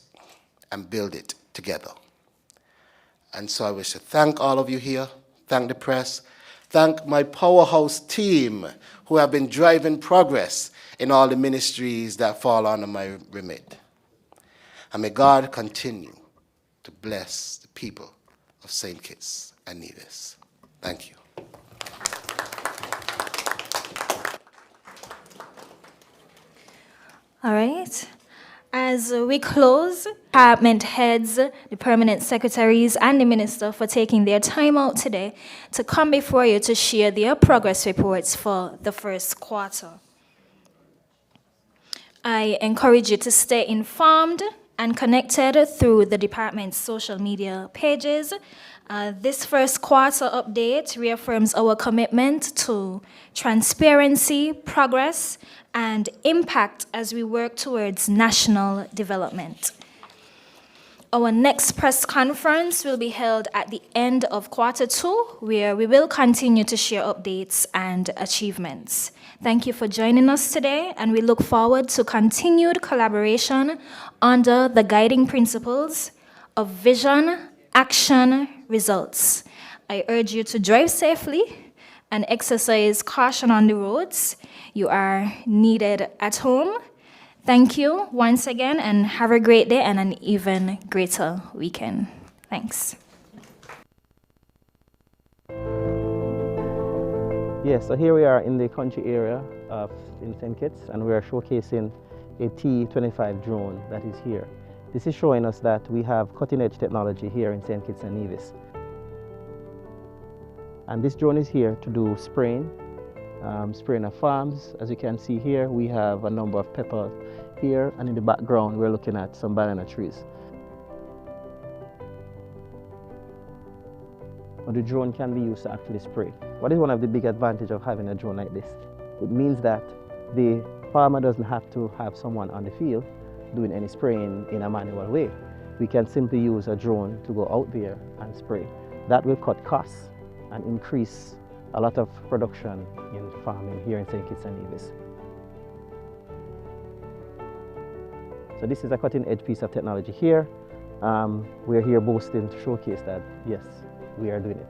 and build it together. And so I wish to thank all of you here, thank the press, thank my powerhouse team who have been driving progress in all the ministries that fall under my remit. And may God continue to bless the people of St. Kitts and Nevis. Thank you. All right. As we close, department heads, the permanent secretaries, and the minister for taking their time out today to come before you to share their progress reports for the first quarter. I encourage you to stay informed and connected through the department's social media pages. This first quarter update reaffirms our commitment to transparency, progress, and impact as we work towards national development. Our next press conference will be held at the end of quarter 2, where we will continue to share updates and achievements. Thank you for joining us today, and we look forward to continued collaboration under the guiding principles of vision, action, results. I urge you to drive safely and exercise caution on the roads. You are needed at home. Thank you once again, and have a great day and an even greater weekend. Thanks. Yes, so here we are in the country area in St. Kitts, and we are showcasing a T-25 drone that is here. This is showing us that we have cutting-edge technology here in St. Kitts and Nevis. And this drone is here to do spraying of farms. As you can see here, we have a number of peppers here, and in the background, we're looking at some banana trees. But the drone can be used to actually spray. What is one of the big advantages of having a drone like this? It means that the farmer doesn't have to have someone on the field doing any spraying in a manual way. We can simply use a drone to go out there and spray. That will cut costs and increase a lot of production in farming here in St. Kitts and Nevis. So this is a cutting-edge piece of technology here. We're here boasting to showcase that, yes, we are doing it.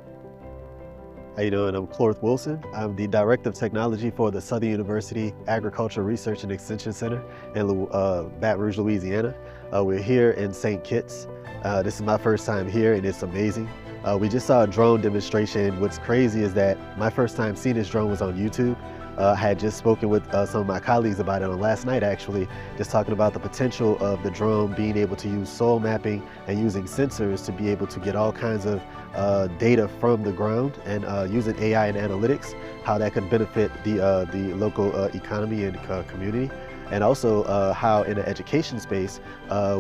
How you doing? I'm Clorth Wilson. I'm the Director of Technology for the Southern University Agricultural Research and Extension Center in Baton Rouge, Louisiana. We're here in St. Kitts. This is my first time here, and it's amazing. We just saw a drone demonstration. What's crazy is that my first time seeing this drone was on YouTube. I had just spoken with some of my colleagues about it on last night, actually, just talking about the potential of the drone being able to use soil mapping and using sensors to be able to get all kinds of data from the ground, and using AI and analytics, how that could benefit the local economy and community. And also how in the education space,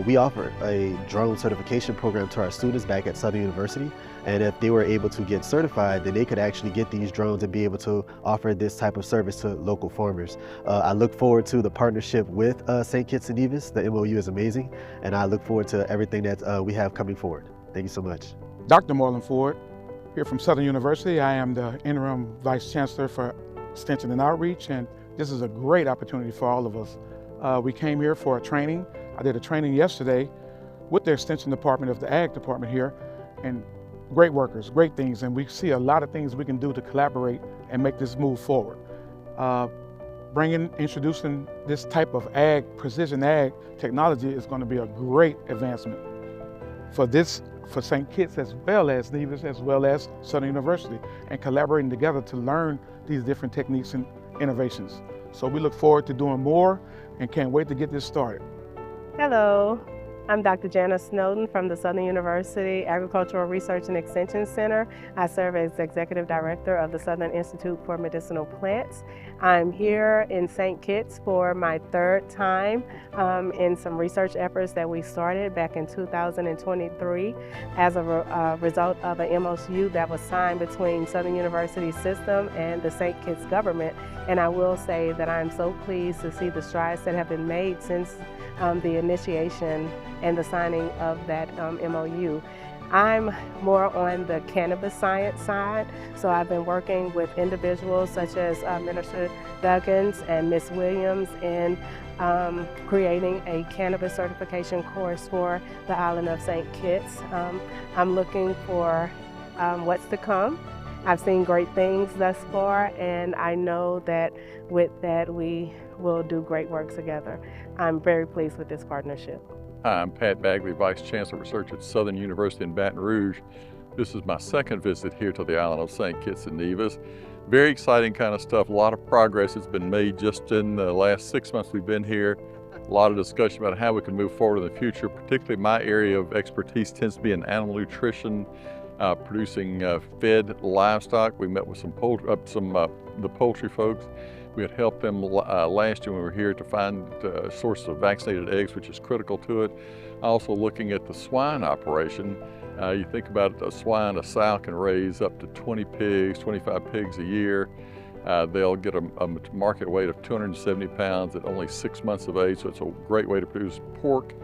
we offer a drone certification program to our students back at Southern University. And if they were able to get certified, then they could actually get these drones and be able to offer this type of service to local farmers. I look forward to the partnership with St. Kitts and Nevis. The MOU is amazing, and I look forward to everything that we have coming forward. Thank you so much. Dr. Marlon Ford, here from Southern University. I am the Interim Vice Chancellor for Extension and Outreach, and this is a great opportunity for all of us. We came here for a training. I did a training yesterday with the Extension Department of the Ag Department here, and great workers, great things, and we see a lot of things we can do to collaborate and make this move forward. Introducing this type of precision ag technology is going to be a great advancement for St. Kitts as well as Nevis, as well as Southern University, and collaborating together to learn these different techniques and innovations. So we look forward to doing more and can't wait to get this started. Hello, I'm Dr. Jana Snowden from the Southern University Agricultural Research and Extension Center. I serve as Executive Director of the Southern Institute for Medicinal Plants. I'm here in St. Kitts for my third time in some research efforts that we started back in 2023 as a result of an MOU that was signed between Southern University System and the St. Kitts government. And I will say that I'm so pleased to see the strides that have been made since the initiation and the signing of that MOU. I'm more on the cannabis science side, so I've been working with individuals such as Minister Duggins and Ms. Williams in creating a cannabis certification course for the island of St. Kitts. I'm looking for what's to come. I've seen great things thus far, and I know that with that we will do great work together. I'm very pleased with this partnership. Hi, I'm Pat Bagley, Vice Chancellor of Research at Southern University in Baton Rouge. This is my second visit here to the island of St. Kitts and Nevis. Very exciting kind of stuff. A lot of progress has been made just in the last 6 months we've been here. A lot of discussion about how we can move forward in the future. Particularly my area of expertise tends to be in animal nutrition, producing fed livestock. We met with the poultry folks. We had helped them last year when we were here to find sources of vaccinated eggs, which is critical to it. Also looking at the swine operation. You think about a swine, a sow can raise up to 20 pigs, 25 pigs a year. They'll get a market weight of 270 pounds at only 6 months of age, so it's a great way to produce pork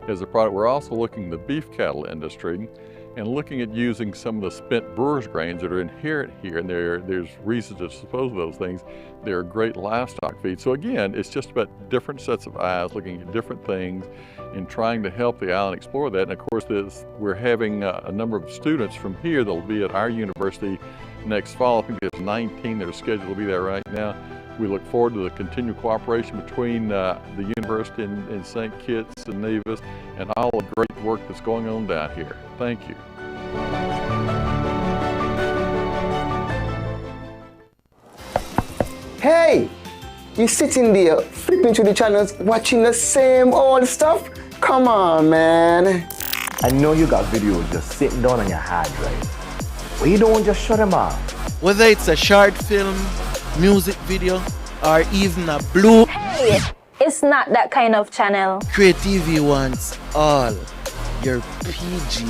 as a product. We're also looking at the beef cattle industry and looking at using some of the spent brewer's grains that are inherent here, and there's reasons to dispose of those things. They're great livestock feed. So again, it's just about different sets of eyes looking at different things and trying to help the island explore that. And of course, we're having a number of students from here that'll be at our university next fall. I think there's 19 that are scheduled to be there right now. We look forward to the continued cooperation between the university in St. Kitts and Nevis and all the great work that's going on down here. Thank you. Hey! You sitting there, flipping through the channels, watching the same old stuff? Come on, man. I know you got videos just sitting down on your hard drive. Why you don't just shut them off? Whether it's a short film, music video, or even a blue... Hey! It's not that kind of channel. Creativity wants all your PG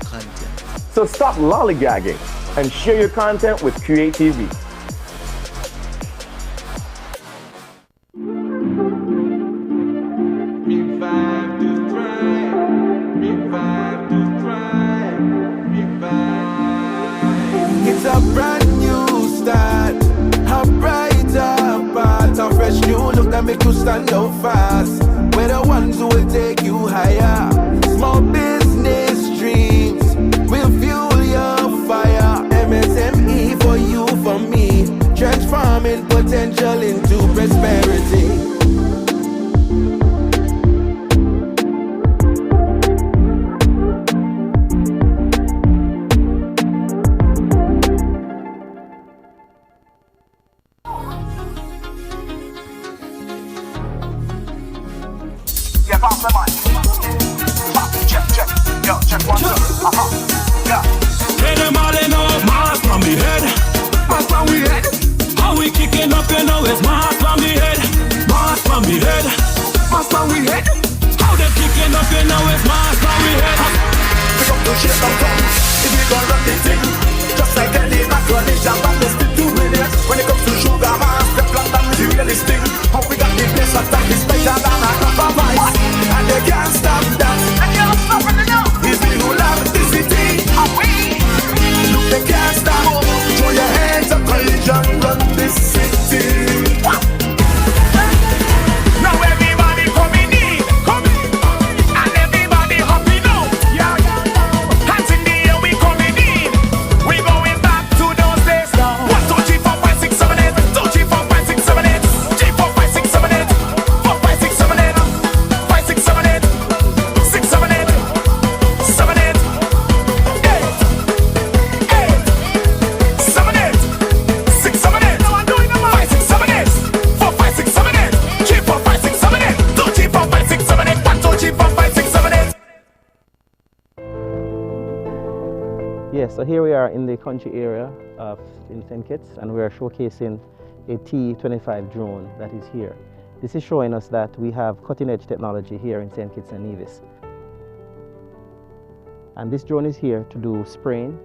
content. So stop lollygagging and share your content with Create TV. It's a brand new start, a brighter part, a fresh new look that make you stand out fast. We're the ones who will take you higher. Small business dreams will fuel your fire. MSME for you, for me, transforming potential into prosperity. So here we are in the country area in St. Kitts, and we are showcasing a T-25 drone that is here. This is showing us that we have cutting-edge technology here in St. Kitts and Nevis. And this drone is here to do spraying.